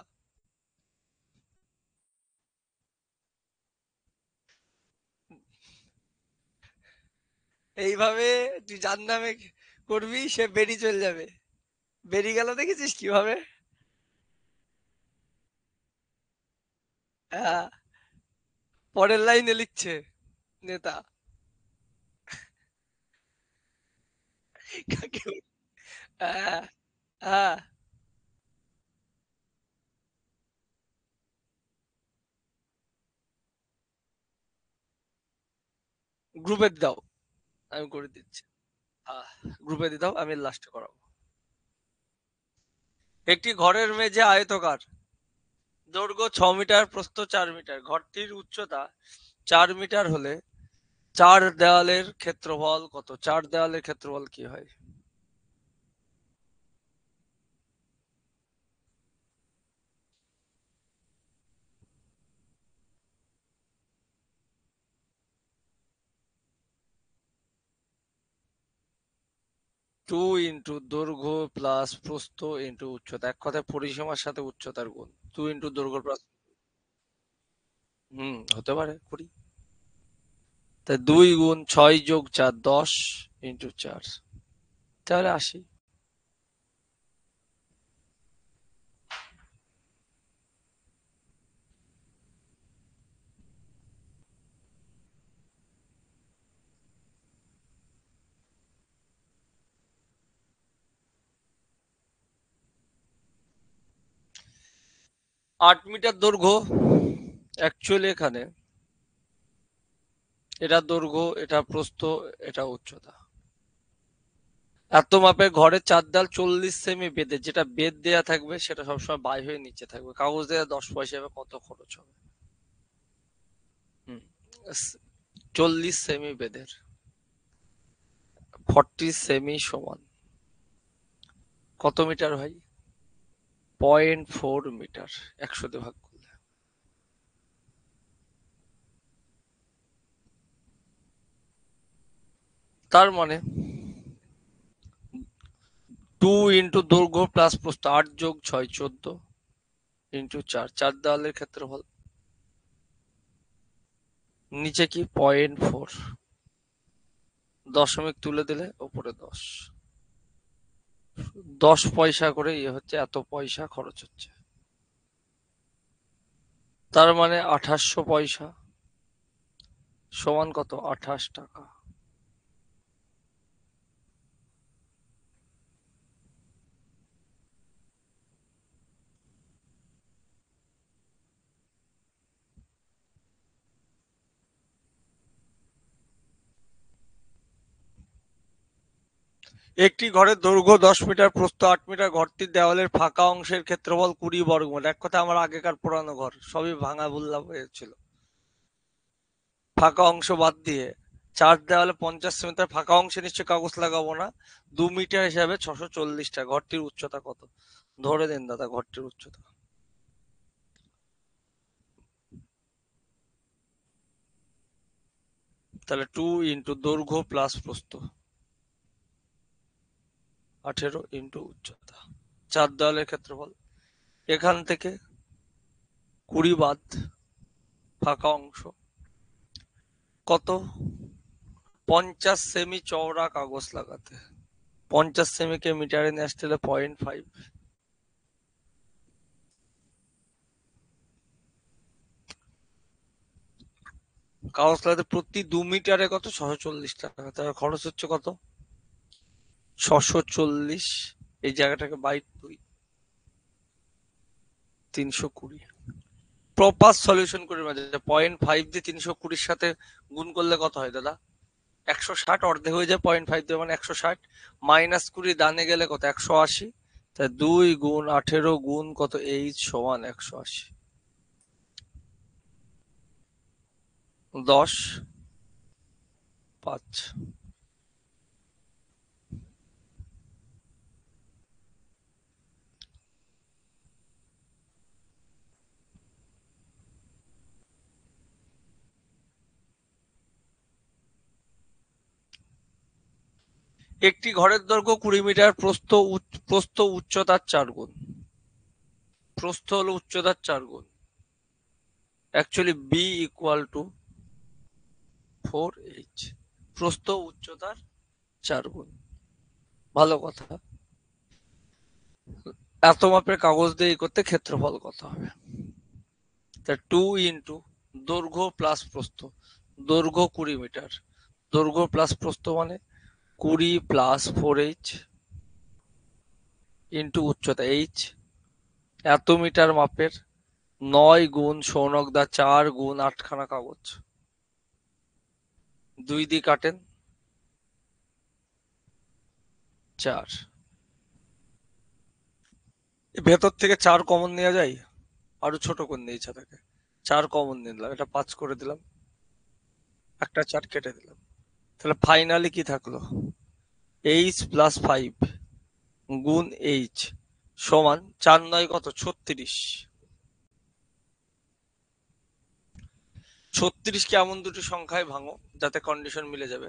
এইভাবে তুই যার নামে করবি সে বেরিয়ে চলে যাবে। বেরিয়ে গেল, দেখেছিস কিভাবে? হ্যাঁ, পরের লাইনে লিখছে নেতা। কাকে হ্যাঁ, হ্যাঁ। গ্রুপে দাও, আমি করে দিচ্ছি। গ্রুপে দিয়ে দাও, আমি লাস্টে করাবো। একটি ঘরের মেঝে আয়তকার, দৈর্ঘ্য 6 মিটার, প্রস্থ 4 মিটার, ঘরটির উচ্চতা 4 মিটার হলে চার দেওয়ালের ক্ষেত্রফল কত? চার দেওয়ালের ক্ষেত্রফল কি হয়? 2 × দৈর্ঘ্য প্লাস প্রস্থ ইন্টু উচ্চতা, এক কথায় পরিসীমার সাথে উচ্চতার গুণ। 2 × দৈর্ঘ্য প্লাস, হতে পারে করি। তাই 2 × 6 + 4 10 × 4, তাহলে 80। 8 মিটার দৈর্ঘ্য, অ্যাকচুয়ালি এখানে এটা দৈর্ঘ্য, এটা প্রস্থ, এটা উচ্চতা। এত মাপের ঘরের চার দেয়াল 40 সেমি বেদে, যেটা বেদ দেয়া থাকবে সেটা সবসময় বাই হয়ে নিচে থাকবে, কাগজ দেয়া 10 পয়সা হবে, কত খরচ হবে? 40 সেমি বেদের 40 সেমি সমান কত মিটার হয়? 0.4 মিটার। 100 দিয়ে ভাগ করলে তার মানে 2 × দৈর্ঘ্য প্লাস প্রস্থ, 8 + 6 14 × 4, চার দেওয়ালের ক্ষেত্রফল। নিচে কি 0.4, দশমিক তুলে দিলে ওপরে 10, 10 পয়সা করে হচ্ছে, এত পয়সা খরচ হচ্ছে। তার মানে 2800 পয়সা সমান কত? 28 টাকা। একটি ঘরের দৈর্ঘ্য 10 মিটার, প্রস্থ 8 মিটার, ঘরটির দেওয়ালের ফাঁকা অংশের ক্ষেত্রফল 20 বর্গমিটার। এক কথা আমার আগেকার পুরানো ঘর সবই ভাঙা ভুল্লা হয়েছিল, ফাঁকা অংশ বাদ দিয়ে চার দেওয়ালে 50 সেমি, তার ফাঁকা অংশে নিশ্চয় কাগজ লাগাবো না। 2 মিটার হিসাবে 640 টাকা। ঘরটির উচ্চতা কত? ধরে দিন দাদা ঘরটির উচ্চতা। তাহলে 2 × দৈর্ঘ্য প্লাস প্রস্থ 18 × উচ্চতা, চার দেওয়ালের ক্ষেত্রফল। এখান থেকে 20 বাদ, ফাঁকা অংশ কত? 50 সেমি চওড়া কাগজ লাগাতে, 50 সেমিকে মিটারে নিয়ে আসতে হলে 0.5। কাগজ লাগাতে প্রতি 2 মিটারে কত? 640 টাকা। তাহলে খরচ হচ্ছে কত? 640, এই জায়গাটাকে বাই 2, 320। প্রপার সলিউশন করে মাঝে 0.5 দিয়ে 320 সাথে গুণ করলে কত হয় দাদা? 160, অর্ধেক হয়ে যায় 0.5 দিয়ে, মানে 160 -20 ডানে গেলে কত? 180। তাই 2 × 18 গুণ কত? এইচ সমান 180। 10 5। একটি ঘরের দৈর্ঘ্য 20 মিটার, প্রস্থ উচ্চতার 4 গুণ। প্রস্থ হলো উচ্চতার 4 গুণ, অ্যাকচুয়ালি বি = 4h, প্রস্থ উচ্চতার 4 গুণ। ভালো কথা। এত মাপের কাগজ দিয়ে করতে ক্ষেত্রফল কত হবে? তা 2 × দৈর্ঘ্য প্লাস প্রস্থ, দৈর্ঘ্য 20 মিটার, দৈর্ঘ্য প্লাস প্রস্থ মানে 20 + 4h ইন্টু উচ্চতা h। এত মিটার মাপের 9 গুণ সৌনক দা 4 গুণ 8 খানা কাগজ, 2 দিয়ে কাটেন 4। ভেতর থেকে 4 কমন নেওয়া যায়, আরো ছোট করে নিয়ে ইচ্ছা থাকে, 4 কমন নিলাম, এটা 5 করে দিলাম, একটা 4 কেটে দিলাম, তাহলে ফাইনালি কি থাকলো, h+5 গুণ h সমান 4 9 কত 36। 36 কে এমন দুটি সংখ্যায় ভাঙো যাতে কন্ডিশন মিলে যাবে।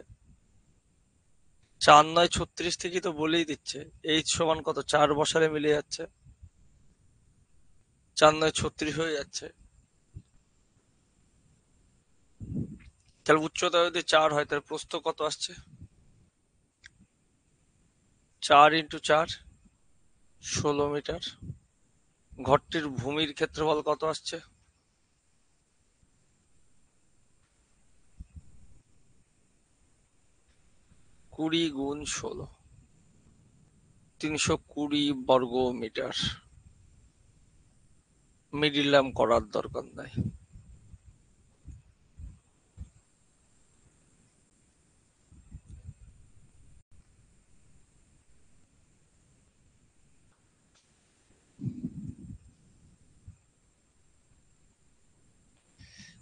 4 9 36 থেকেই তো বলেই দিচ্ছে h সমান কত, 4 বসালে মিলে যাচ্ছে, 4 9 36 হয়ে যাচ্ছে। তাহলে উচ্চতা যদি 4 হয় তাহলে প্রস্থ কত আসছে, 4 × 4 16 মিটার। ঘরটির ভূমির ক্ষেত্রফল কত আসছে, 20 গুণ 16, 320 বর্গ মিটার। মিডিল ল্যাম্প করার দরকার নাই।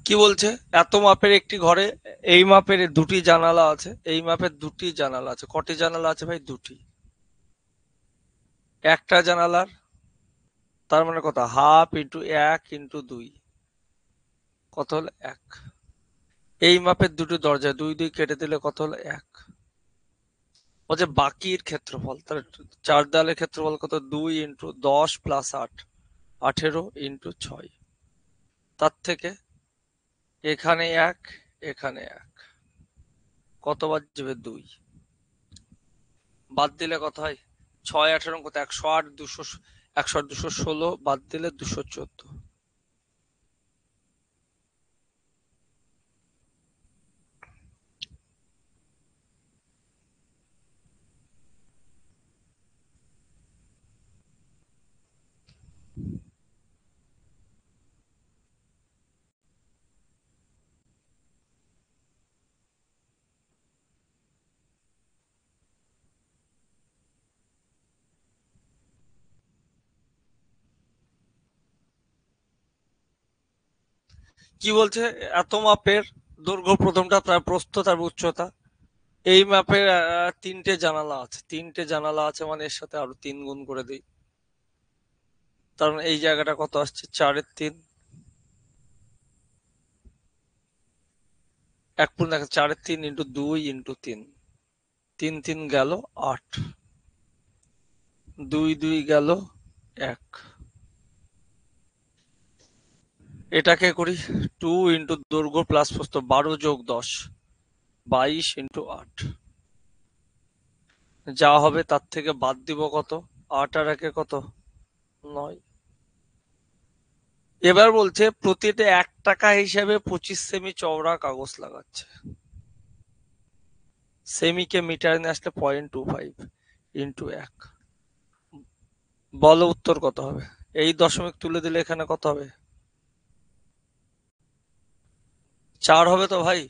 কি বলছে, এত মাপের একটি ঘরে এই মাপের দুটি জানালা আছে, এই মাপের দুটি জানালা আছে, কটি জানালা আছে ভাই, দুটি। একটা জানালার, তার মানে কত, হাফ ইন্টু 1 ইন্টু 2, কত হলো 1। এই মাপের দুটো দরজা, 2 2 কেটে দিলে কত হলো 1। বলছে বাকির ক্ষেত্রফল, তাহলে 4 দেওয়ালের ক্ষেত্রফল কত, 2 ইন্টু 10 প্লাস 8, 18 ইন্টু 6। তার থেকে এখানে 1, এখানে 1, কত বাদ যাবে, 2। বাদ দিলে কত হয়, 6 18 কত, 108 200, 108 216, বাদ দিলে 214। কি বলছে, এত মাপের দৈর্ঘ্য প্রথমটা, তার প্রস্থ, তার উচ্চতা। এই মাপের 3টে জানালা আছে, 3টে জানালা আছে মানে এর সাথে আরো 3 গুণ করে দিই, তার মানে এই জায়গাটা কত আসছে, 4 এর 3, 4 এর 3 ইন্টু 2 ইন্টু 3, 3 3 গেল 8, 2 2 গেল 1। এটাকে করি 2 ইন্টু দৈর্ঘ্য প্লাস প্রস্থ, 12 যোগ 10, 22 ইন্টু 8, যা হবে তার থেকে বাদ দিব কত, 8 আর 1 কত, 9। এবার বলছে প্রতিটা 1 টাকা হিসাবে 25 সেমি চওড়া কাগজ লাগাচ্ছে। সেমিকে মিটার নিয়ে আসলে 0.25 ইন্টু 1, বলো উত্তর কত হবে। এই দশমিক তুলে দিলে এখানে কত হবে, 4 হবে তো ভাই।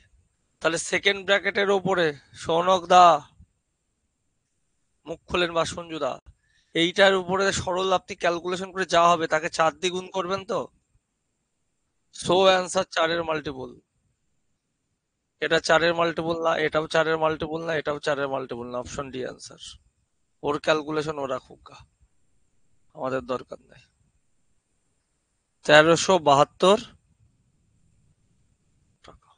তাহলে সেকেন্ড ব্র্যাকেটের ওপরে, সৌনক দা মুখ খোলেন বা সঞ্জু দা, এইটার উপরে সরল আপনি ক্যালকুলেশন করে যা হবে তাকে 4 দিয়ে গুণ করবেন তো। সো অ্যান্সার 4 এর মাল্টিপল। এটা 4 এর মাল্টিপল না, এটাও 4 এর মাল্টিপল না, এটাও 4 এর মাল্টিপল না, অপশন ডি অ্যান্সার। ওর ক্যালকুলেশন ও রাখুক গা, আমাদের দরকার নেই। 1372 টাকা।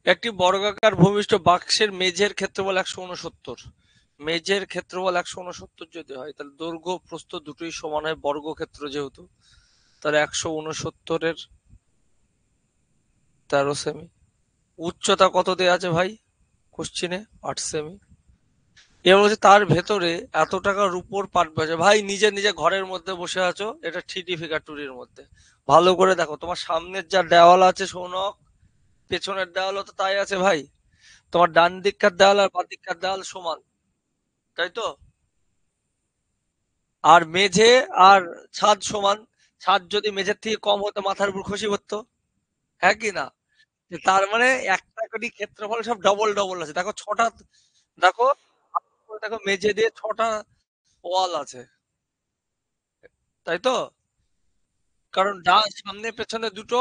একটি বর্গাকার ভূমিষ্ঠ বাক্সের মেঝের ক্ষেত্রফল 169। মেঝের ক্ষেত্রফল 169 যদি হয় তাহলে দৈর্ঘ্য প্রস্থ দুটোই সমান হয়, বর্গক্ষেত্র যেহেতু, তাহলে 169 13 সেমি। উচ্চতা কত দেয়া আছে ভাই কোশ্চিনে, 8 সেমি। এবার বলছে তার ভেতরে এত টাকা রূপোর পাট আছে। ভাই নিজে নিজে ঘরের মধ্যে বসে আছো, এটা 3D ফিগার টুরির মধ্যে, ভালো করে দেখো তোমার সামনের যা দেওয়াল আছে সৌনক, পেছনের দেওয়ালও তো তাই আছে ভাই। তোমার ডান দিককার দেওয়াল আর বাঁ দিককার দেওয়াল সমান, তাই তো। আর মেঝে আর ছাদ সমান, ছাদ যদি মেঝের থেকে কম হতো মাথার উপর খসে পড়তো, হ্যাঁ কি না? তার মানে একটা করে ক্ষেত্রফল সব ডবল ডবল আছে। দেখো ছটা, দেখো দেখো মেঝে দিয়ে ছটা ওয়াল আছে, তাই তো? কারণ ডান সামনে পেছনে দুটো,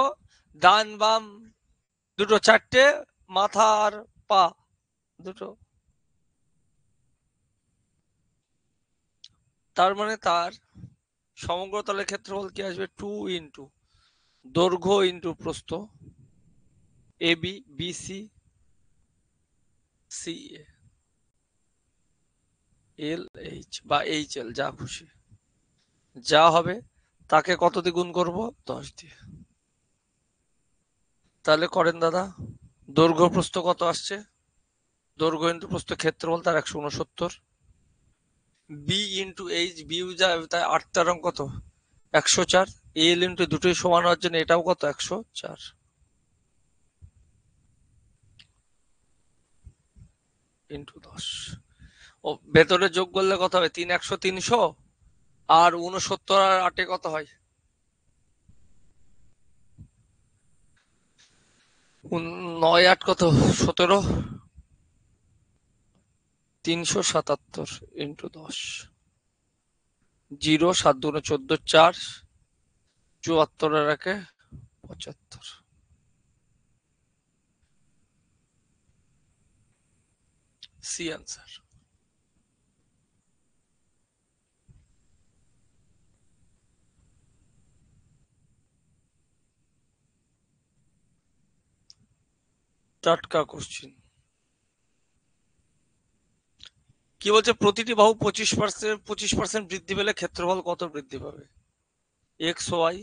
ডান বাম দুটো, চারটে, মাথা আর পা দুটো। তার মানে তার সমগ্র তলের ক্ষেত্রফল কি আসবে? 2 দৈর্ঘ্য ইন্টু প্রস্থ, A B, B C, C A, L H বা এইচ এল, যা খুশি, যা হবে তাকে কত দিয়ে গুণ করবো? 10 দিয়ে। তাহলে করেন দাদা, দৈর্ঘ্য প্রস্থ কত আসছে? দৈর্ঘ্য ইন্টু প্রস্থ ক্ষেত্রফল তার 169, বি ইন্টু এইচ, বি যা তাই 8 রং কত? 104, এল ইন্টু দুটোই সমান হওয়ার জন্য এটাও কত? 104 ইন্টু 10। ও ভেতরে যোগ করলে কত হবে? 3 100 300, আর 69 আর 8 কত হয়? 9 8 কত? 17, 377 ইন্টু 10, 0 7 2 14, 4 74 আর 1 75। C answer. টাটকা কোশ্চিন। কি বলছে? প্রতিটি বাহু 25% বৃদ্ধি পেলে ক্ষেত্রফল কত বৃদ্ধি পাবে? X y,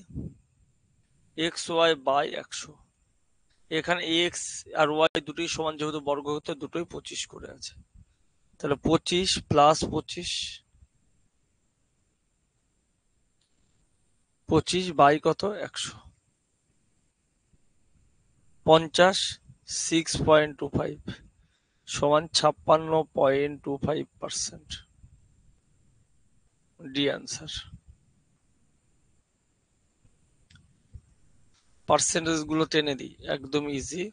x y by 100। এখানে এক্স আর ওয়াই দুটোই সমান, যেহেতু বর্গক্ষেত্র দুটোই 25 করে আছে, তাহলে 25 প্লাস 25, 25 বাই কত? 100, 50, 6.25 সমান 56.25%। D answer. পার্সেন্টেজ গুলো টেনে দিই, একদম ইজি।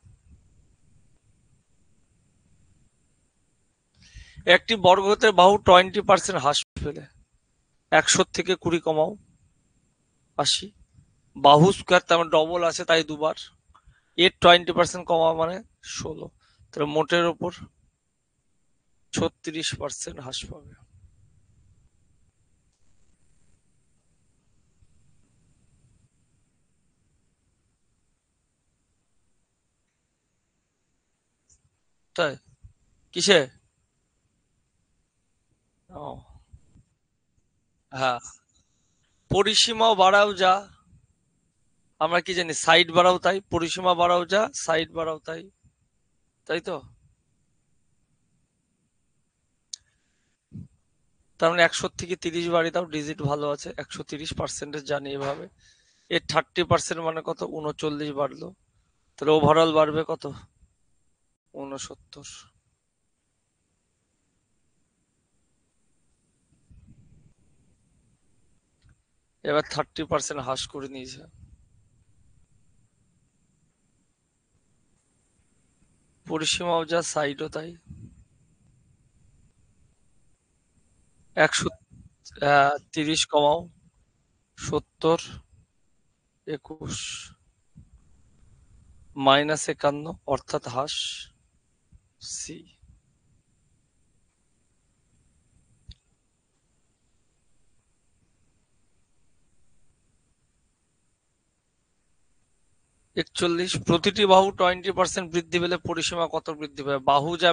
একটি বর্গক্ষেত্রের বাহু 20% হ্রাস পেলে 100 থেকে 20 কমাও, 80। বাহু স্কোয়ার তার মানে ডবল আছে, তাই দুবার। এর 20% কমা মানে 16, তাহলে মোটের ওপর 36% হ্রাস পাবে। তাই? কিসে? ও হ্যাঁ, পরিসীমাও বাড়াও যা, আমরা কি জানি? সাইড বাড়াও তাই, পরিসীমা বাড়াও যা সাইড বাড়াও তাই, তাই তো? তার মানে 100 থেকে 30 বাড়ি দাও, ডিজিট ভালো আছে, 130% জানি এভাবে। এর 30% মানে কত? 39 বাড়লো, তাহলে ওভারঅল বাড়বে কত? 69। এবার 30% হ্রাস করে নিয়েছে। পরিসীমাও যা সাইডও তাই, 130 কমাও, 70, 21, -51 অর্থাৎ হ্রাস, সি। 41, প্রতিটি বাহু 20% বৃদ্ধি পেলে পরিসীমা কত বৃদ্ধি পাবে? বাহু যা,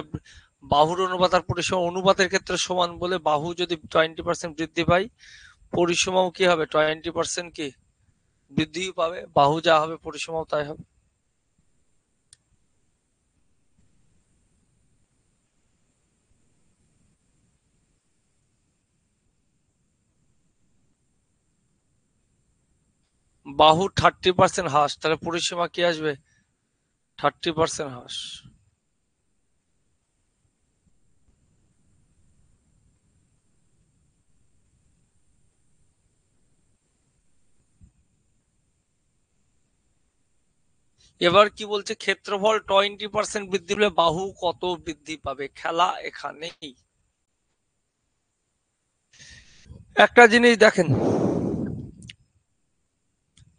বাহুর অনুপাত আর পরিসীমা অনুপাতের ক্ষেত্রে সমান বলে, বাহু যদি 20% বৃদ্ধি পায়, পরিসীমাও কি হবে? 20% কি বৃদ্ধি পাবে? বাহু যা হবে পরিসীমাও তাই হবে। বাহু 30% হ্রাস, তাহলে পরিসীমা কি আসবে? 30% হ্রাস। এবার কি বলছে, ক্ষেত্রফল 20% বৃদ্ধি পেলে বাহু কত বৃদ্ধি পাবে? খেলা এখানেই। একটা জিনিস দেখেন,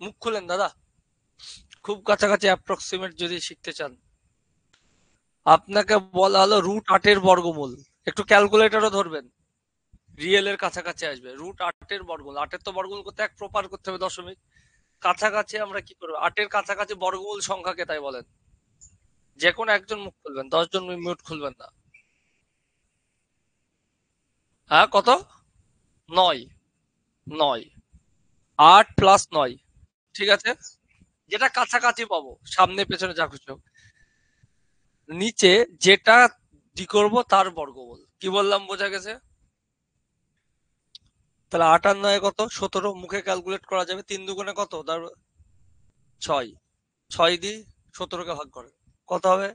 মুখ খুলেন দাদা, খুব কাছাকাছি অ্যাপ্রক্সিমেট যদি শিখতে চান, আপনাকে বলা হলো √8 বর্গমূল, একটু ক্যালকুলেটরও ধরবেন, রিয়েল এর কাছাকাছি আসবে। √8 বর্গমূল, 8 তো বর্গমূল করতে এক প্রপার করতে হবে দশমিক, কাছাকাছি আমরা কি করবো, 8 কাছাকাছি বর্গমূল সংখ্যাকে তাই বলেন। যে কোনো একজন মুখ খুলবেন, 10 জন মিউট খুলবেন না। হ্যাঁ কত? 9। 9, 8 + 9, ঠিক আছে, যেটা কাছাকাছি পাবো, সামনে পেছনে যা খুশি হোক। নিচে যেটা ডি করবো তার বর্গমূল, কি বললাম বোঝা গেছে? তাহলে 8 আর 9 কত? 17, মুখে ক্যালকুলেট করা যাবে। 3 দুগুণে কত? 6। 6 দিয়ে 17কে ভাগ করে কত হবে?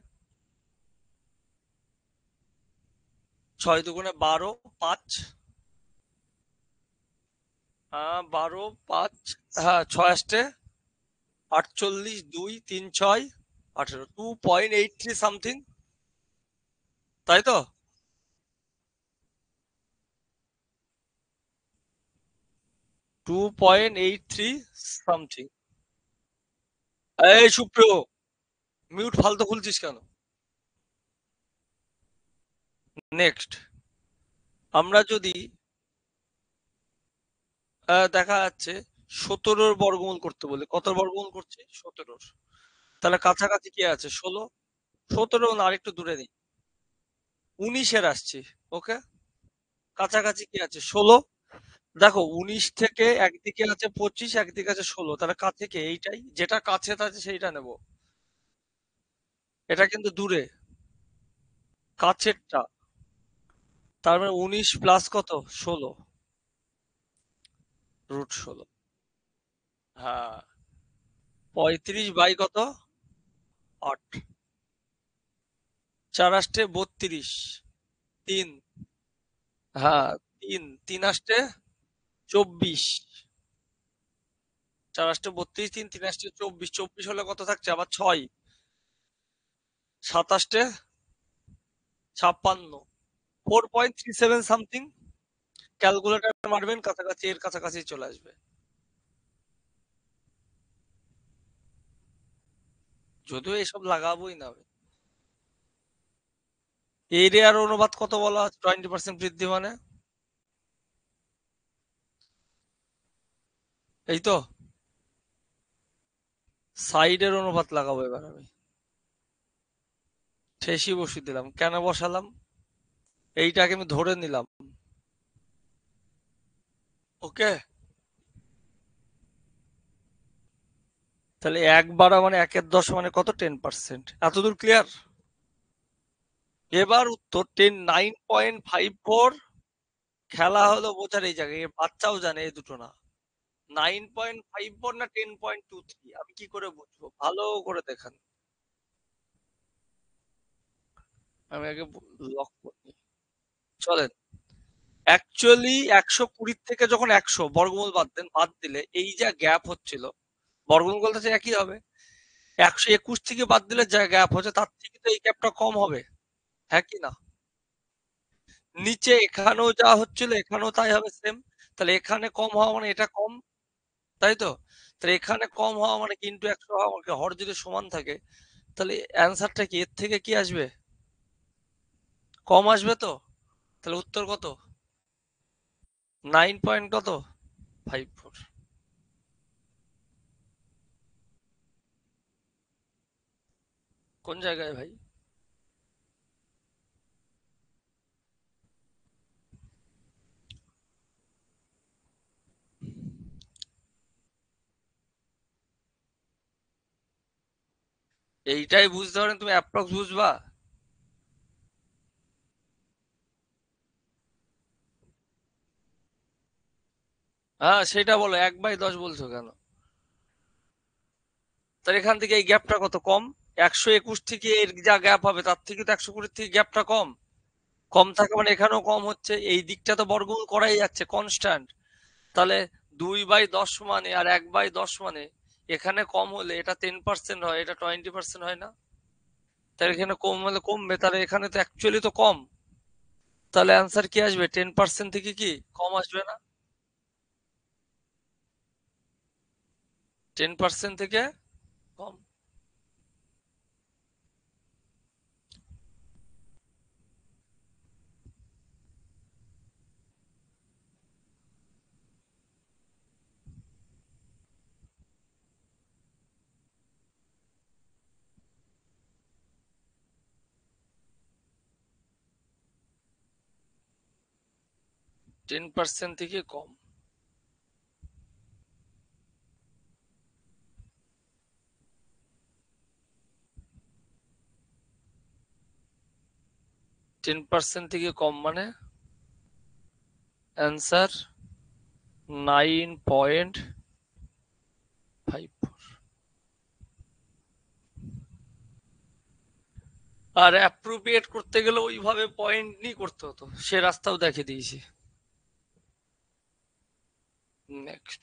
6 দুগুণে 12, 5, হ্যাঁ 12, 5, হ্যাঁ 6 আসতে 48, 2, 3, 6, 18, 2.83 সামথিং, তাই তো? 2.83 সামথিং। এই সুপ্রিয়, মিউট ফালতু খুলছিস কেন? নেক্সট, আমরা যদি দেখা যাচ্ছে 17 বর্গমূল করতে বলে, কত বর্গমূল করছি? 17। তাহলে কাছাকাছি কি আছে? 16। 17 না, আরেকটু দূরে নেই, 19 আসছি। ওকে, কাছাকাছি কি আছে? 16। দেখো 19 থেকে একদিকে আছে 25, একদিকে আছে 16, তাহলে কাছে কে? এইটাই, যেটা কাছে আছে সেইটা নেব। এটা কিন্তু দূরে, কাছেরটা। তার মানে 19 প্লাস কত? 16, √16। হ্যাঁ, 35 বাই কত? 8। 4 আসতে 32, 3, হ্যাঁ 3, 3 আসতে 24, 4 আসতে 32, 3, 3 আসতে 24, 24 হলে কত থাকছে আবার? 6, 7 আসতে 56, 4.37 সামথিং। ক্যালকুলেটর মারবেন, কাছাকাছি, এর কাছাকাছি চলে আসবে। যদিও এসব লাগাবোই না আমি। এরিয়ার অনুপাত কত বলা আছে? 20% বৃদ্ধি মানে এই তো। সাইডের অনুপাত লাগাবো এবার আমি, ঠেসি বসিয়ে দিলাম। কেন বসালাম? এইটাকে আমি ধরে নিলাম। ওকে, তাহলে 1 মানে 1/10 মানে কত? 10%। এতদূর ক্লিয়ার? এবার উত্তর 9.54। খেলা হলো বোঝার এই জায়গায়, বাচ্চাও জানে, এই দুটো না। 9.54 না 10.23, আমি কি করে বুঝবো? ভালো করে দেখান, আমি আগে লক করি। চলেন, অ্যাকচুয়ালি 120 থেকে যখন 100 বর্গমূল বাদ দেন, বাদ দিলে এই যা গ্যাপ হচ্ছিল, বর্গমূল বলতে একই হবে। 121 থেকে বাদ দিলে যা গ্যাপ হচ্ছে, তার থেকে তো এই গ্যাপটা কম হবে, হ্যাঁ কি না? নিচে এখানেও যা হচ্ছিল এখানেও তাই হবে সেম। তাহলে এখানে কম হওয়া মানে এটা কম, তাই তো? তাহলে এখানে কম হওয়া মানে কিন্তু 100 হওয়া মানে, হর যদি সমান থাকে, তাহলে অ্যান্সারটা কি এর থেকে কি আসবে? কম আসবে তো? তাহলে উত্তর কত? 9 পয়েন্ট কত? 54। কোন জায়গায় ভাই? এইটাই বুঝতে পারেন, তুমি অ্যাপ্রক্স বুঝবা? হ্যাঁ সেটা বলো, 1/10 বলছো কেন? তাহলে এখান থেকে এই গ্যাপটা কত কম? 121 থেকে এর যা গ্যাপ হবে তার থেকে তো 120 থেকে গ্যাপটা কম। কম থাকে মানে এখানেও কম হচ্ছে, এই দিকটা তো বর্গমূল করাই যাচ্ছে কনস্ট্যান্ট। তাহলে 2/10 মানে আর 1/10 মানে এখানে কম হলে এটা 10% হয়, এটা 20% হয় না? তাহলে এখানে কম হলে কমবে, তাহলে এখানে তো অ্যাকচুয়ালি তো কম। তাহলে অ্যান্সার কি আসবে? 10% থেকে কি কম আসবে না? 10% থেকে কম। 10% থেকে কম। 10% থেকে কম মানে অ্যান্সার 9.5। আর অ্যাপ্রোপ্রিয়েট করতে গেলে ওইভাবে পয়েন্ট নিয়ে করতে হতো, সে রাস্তাও দেখিয়ে দিয়েছি। নেক্সট।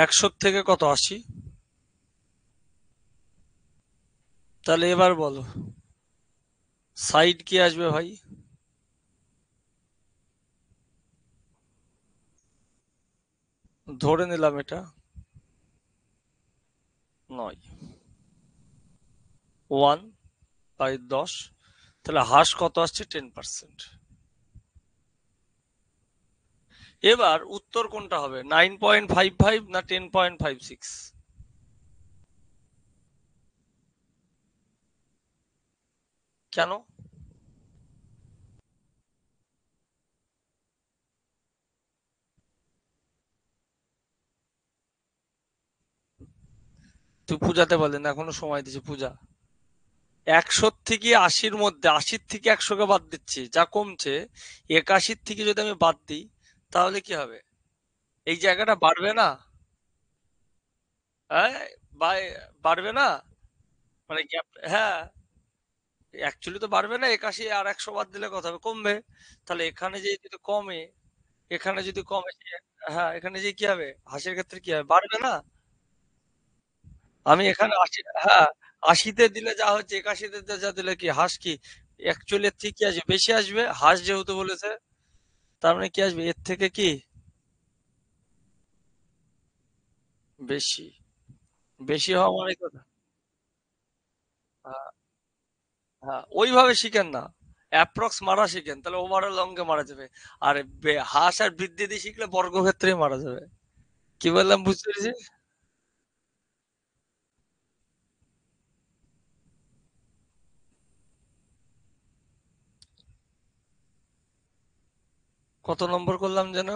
100 থেকে কত? 80। তাহলে এবার বলো সাইড কি আসবে ভাই? ধরে নিলাম এটা 9। 1/10। তাহলে হ্রাস কত আসছে? 10%। এবার উত্তর কোনটা হবে, 9.55 না 10.56? কেন? তুই পূজাতে বলেন, এখনো সময় দিছে পূজা। 100 থেকে 80-র মধ্যে, 80 থেকে 100-কে বাদ দিচ্ছি, যা কমছে। 81 থেকে যদি আমি বাদ দিই তাহলে কি হবে? এই জায়গাটা বাড়বে না? হ্যাঁ, বাড়বে না? মানে গ্যাপ, হ্যাঁ। অ্যাকচুয়ালি তো বাড়বে না, 81 আর 100 বাদ দিলে কথা হবে, কমবে। তাহলে এখানে যে যদি কমে, এখানে যদি কমে হ্যাঁ, এখানে যে কি হবে, হাসির ক্ষেত্রে কি হবে, বাড়বে না? আমি এখানে 80, হ্যাঁ, 80-তে দিলে যা হচ্ছে, 81-তে যা দিলে কি হাস কি অ্যাকচুয়ালি এর থেকে কি আসবে? বেশি আসবে, হাস যেহেতু বলেছে। তার মানে কি আসবে এর থেকে? কি বেশি? বেশি হওয়া মানে কথা। হ্যাঁ, হ্যাঁ, ওইভাবে শিখেন না, অ্যাপ্রক্স মারা শিখেন, তাহলে ওভারঅল অঙ্কে মারা যাবে। আর হাস আর বৃদ্ধি দিয়ে শিখলে বর্গক্ষেত্রে মারা যাবে। কি বললাম, বুঝতে পেরেছি? কত নম্বর করলাম যেন?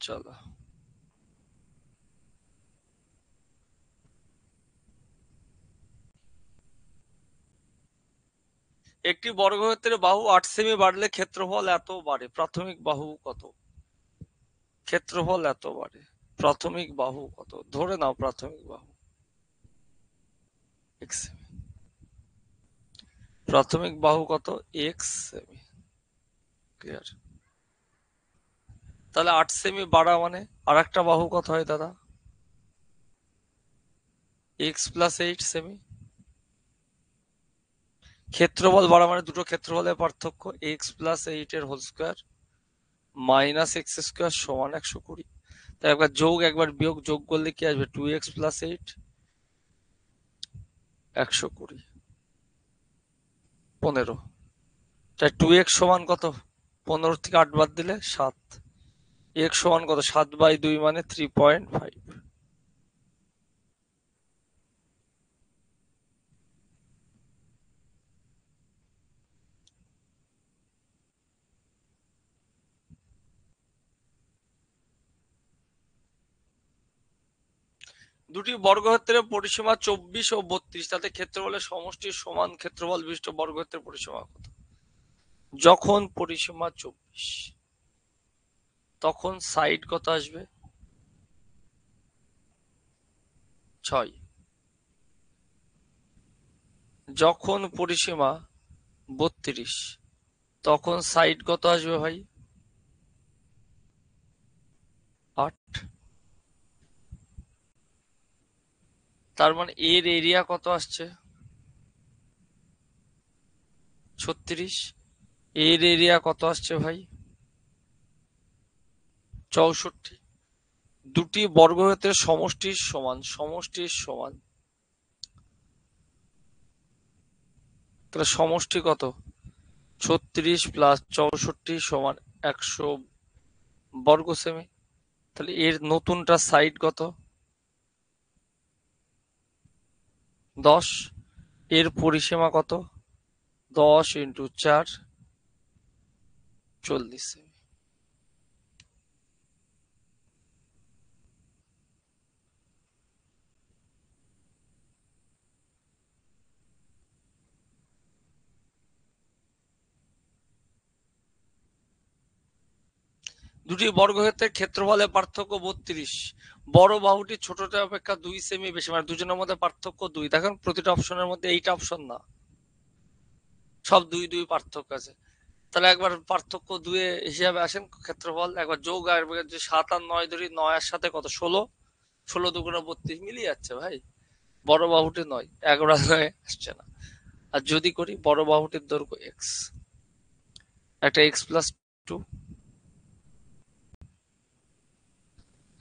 চলো। একটি বর্গক্ষেত্রের বাহু 8 সেমি বাড়লে ক্ষেত্রফল এত বাড়ে, প্রাথমিক বাহু কত? ক্ষেত্রফল এত বাড়ে, প্রাথমিক বাহু কত? ধরে নাও প্রাথমিক বাহু x সেমি। প্রাথমিক বাহু কত? x semi. ক্লিয়ার? তাহলে 8 সেমি বাড়া মানে আর একটা বাহু কত হয় দাদা? x+8 semi. ক্ষেত্রফল বাড়া মানে দুটো ক্ষেত্রফলের পার্থক্য, x+8 এর হোল স্কোয়ার -x² = 120। তাই একবার যোগ একবার বিয়োগ, যোগ করলে কি আসবে? 2x+8 120, 15। তাই 2x কত? 15 থেকে 8 বাদ দিলে 7। x কত? 7/2 মানে 3.5। দুটি বর্গক্ষেত্রের পরিসীমা 24 ও 32, তাতে ক্ষেত্রফলের সমষ্টি সমান ক্ষেত্রফল বিশিষ্ট বর্গক্ষেত্রের পরিসীমা কত? যখন পরিসীমা 24, তখন সাইড কত আসবে? 6। যখন পরিসীমা 32, তখন সাইড কত আসবে ভাই? 8। তার মানে এর এরিয়া কত আসছে? 36। এর এরিয়া কত আসছে ভাই? 64। দুটি বর্গক্ষেত্রের সমষ্টির সমান, তাহলে সমষ্টি কত? 36 প্লাস 64 সমান 100 বর্গ সেমি। তাহলে এর নতুনটা সাইড কত? 10। এর পরিসীমা কত? 10 × 4 40 সেমি। দুটি বর্গক্ষেত্রের ক্ষেত্রফলের পার্থক্য 32, বড় বাহুটি ছোটটা অপেক্ষা 2 সেমি বেশি, মানে দুজনের মধ্যে পার্থক্য 2। দেখেন প্রতিটা অপশনের মধ্যে এইটা অপশন না, সব 2 2 পার্থক্য আছে। তাহলে একবার পার্থক্য 2 হিসাবে আসেন ক্ষেত্রফল, একবার যোগ আর যে 7 আর 9 ধরি, 9 এর সাথে কত? 16, 16 দুগুণে 32 মিলিয়ে যাচ্ছে ভাই। বড় বাহুটি 9, 11 আসছে না। আর যদি করি বড় বাহুটির দৈর্ঘ্য x, একটা x প্লাস 2,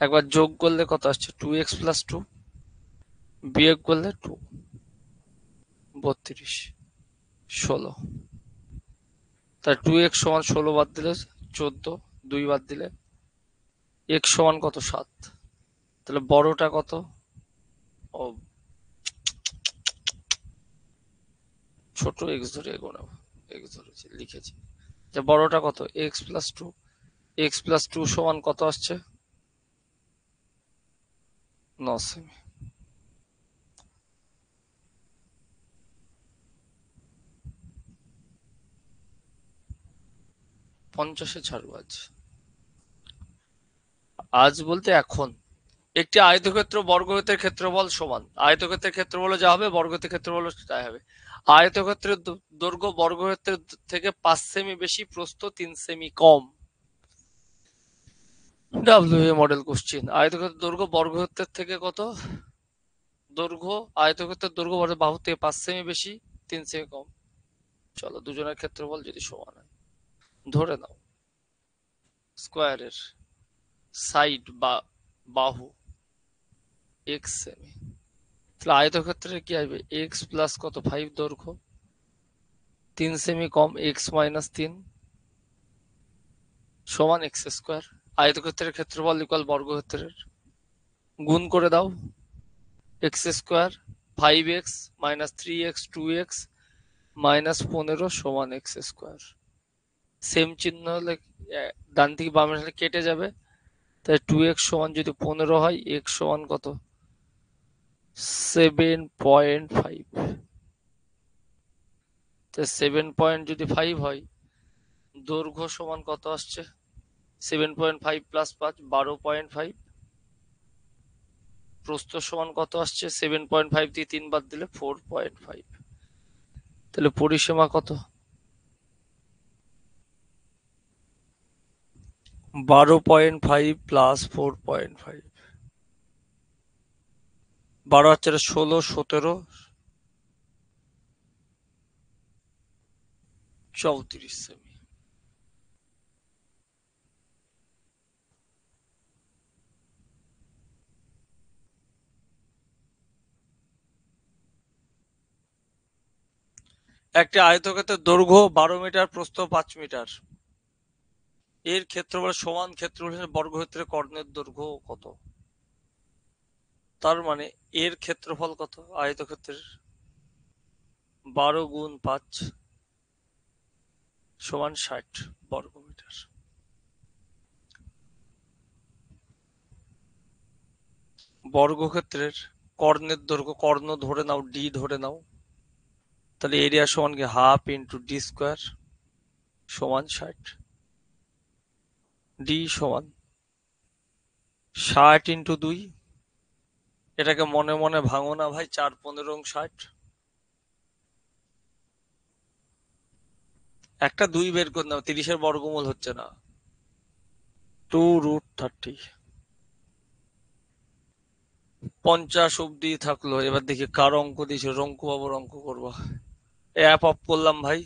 একবার যোগ করলে কত আসছে? 2x প্লাস 2, বিয়োগ করলে 2, 32, 16। তাই 2x সমান 16 বাদ দিলে 14, 2 বাদ দিলে x সমান কত? 7। তাহলে বড়টা কত? ও, ছোট x ধরে এগোনো, x ধরেছি লিখেছি, যে বড়টা কত? x প্লাস 2, x প্লাস 2 সমান কত আসছে? 9 সেমি। পঞ্চাশে ছাড়বো আজ। আজ বলতে এখন। একটি আয়তক্ষেত্র বর্গক্ষেত্রের ক্ষেত্রফল সমান, আয়তক্ষেত্রের ক্ষেত্রফল যা হবে বর্গক্ষেত্রের ক্ষেত্রফল তাই হবে। আয়তক্ষেত্রের দৈর্ঘ্য বর্গক্ষেত্রের থেকে 5 সেমি বেশি, প্রস্থ 3 সেমি কম। WA model question. আয়তক্ষেত্রের দৈর্ঘ্য বর্গক্ষেত্রের থেকে কত? দৈর্ঘ্য, আয়তক্ষেত্রের দৈর্ঘ্য বাহু থেকে 5 সেমি বেশি, 3 সেমি কম। চলো দুজনের ক্ষেত্রফল যদি সমান হয়, ধরে নাও স্কোয়ারের সাইড বা বাহু x সেমি, তাহলে আয়তক্ষেত্রের কি আসবে? x প্লাস কত? 5 দৈর্ঘ্য, 3 সেমি কম, x মাইনাস 3 সমান x স্কোয়ার। আয়তক্ষেত্রের ক্ষেত্রফল ইকুয়াল বর্গক্ষেত্রের, গুণ করে দাও। x square 5x minus 3x 2x minus 15 সমান x স্কোয়ার। সেম চিহ্ন হলে ডান থেকে বামে কেটে যাবে, তাই 2x সমান যদি 15 হয়, x সমান কত? 7.5। 7.5 হয়, দৈর্ঘ্য সমান কত আসছে? 7.5 প্লাস 5 12.5। প্রস্থ সমান কত আসছে? 7.5 দিয়ে 3 বাদ দিলে 4.5। তাহলে পরিসীমা কত? 12.5 প্লাস 4.5, 12 আর 4 16, 17, 34 সেমি। একটি আয়তক্ষেত্রের দৈর্ঘ্য 12 মিটার, প্রস্থ 5 মিটার, এর ক্ষেত্রফল সমান ক্ষেত্রফলের বর্গক্ষেত্রের কর্ণের দৈর্ঘ্য কত? তার মানে এর ক্ষেত্রফল কত আয়তক্ষেত্রের? 12 গুণ 5 সমান 60 বর্গমিটার। বর্গক্ষেত্রের কর্ণের দৈর্ঘ্য, কর্ণ ধরে নাও, ডি ধরে নাও, তাহলে এরিয়া সমান কি হাফ ইন্টু ডি স্কোয়ার সমান 60। ডি সমান 60 ইন্টু 2, এটাকে মনে মনে ভাঙো না ভাই, 4 15 60, একটা 2 বের করে নাও, 30-এর বর্গমূল হচ্ছে না, 2√30। 50 অব্দি থাকলো, এবার দেখি কার অঙ্ক দিয়েছে, রঙ্কু বাবুর অঙ্ক করবো। অ্যাপ অফ করলাম ভাই।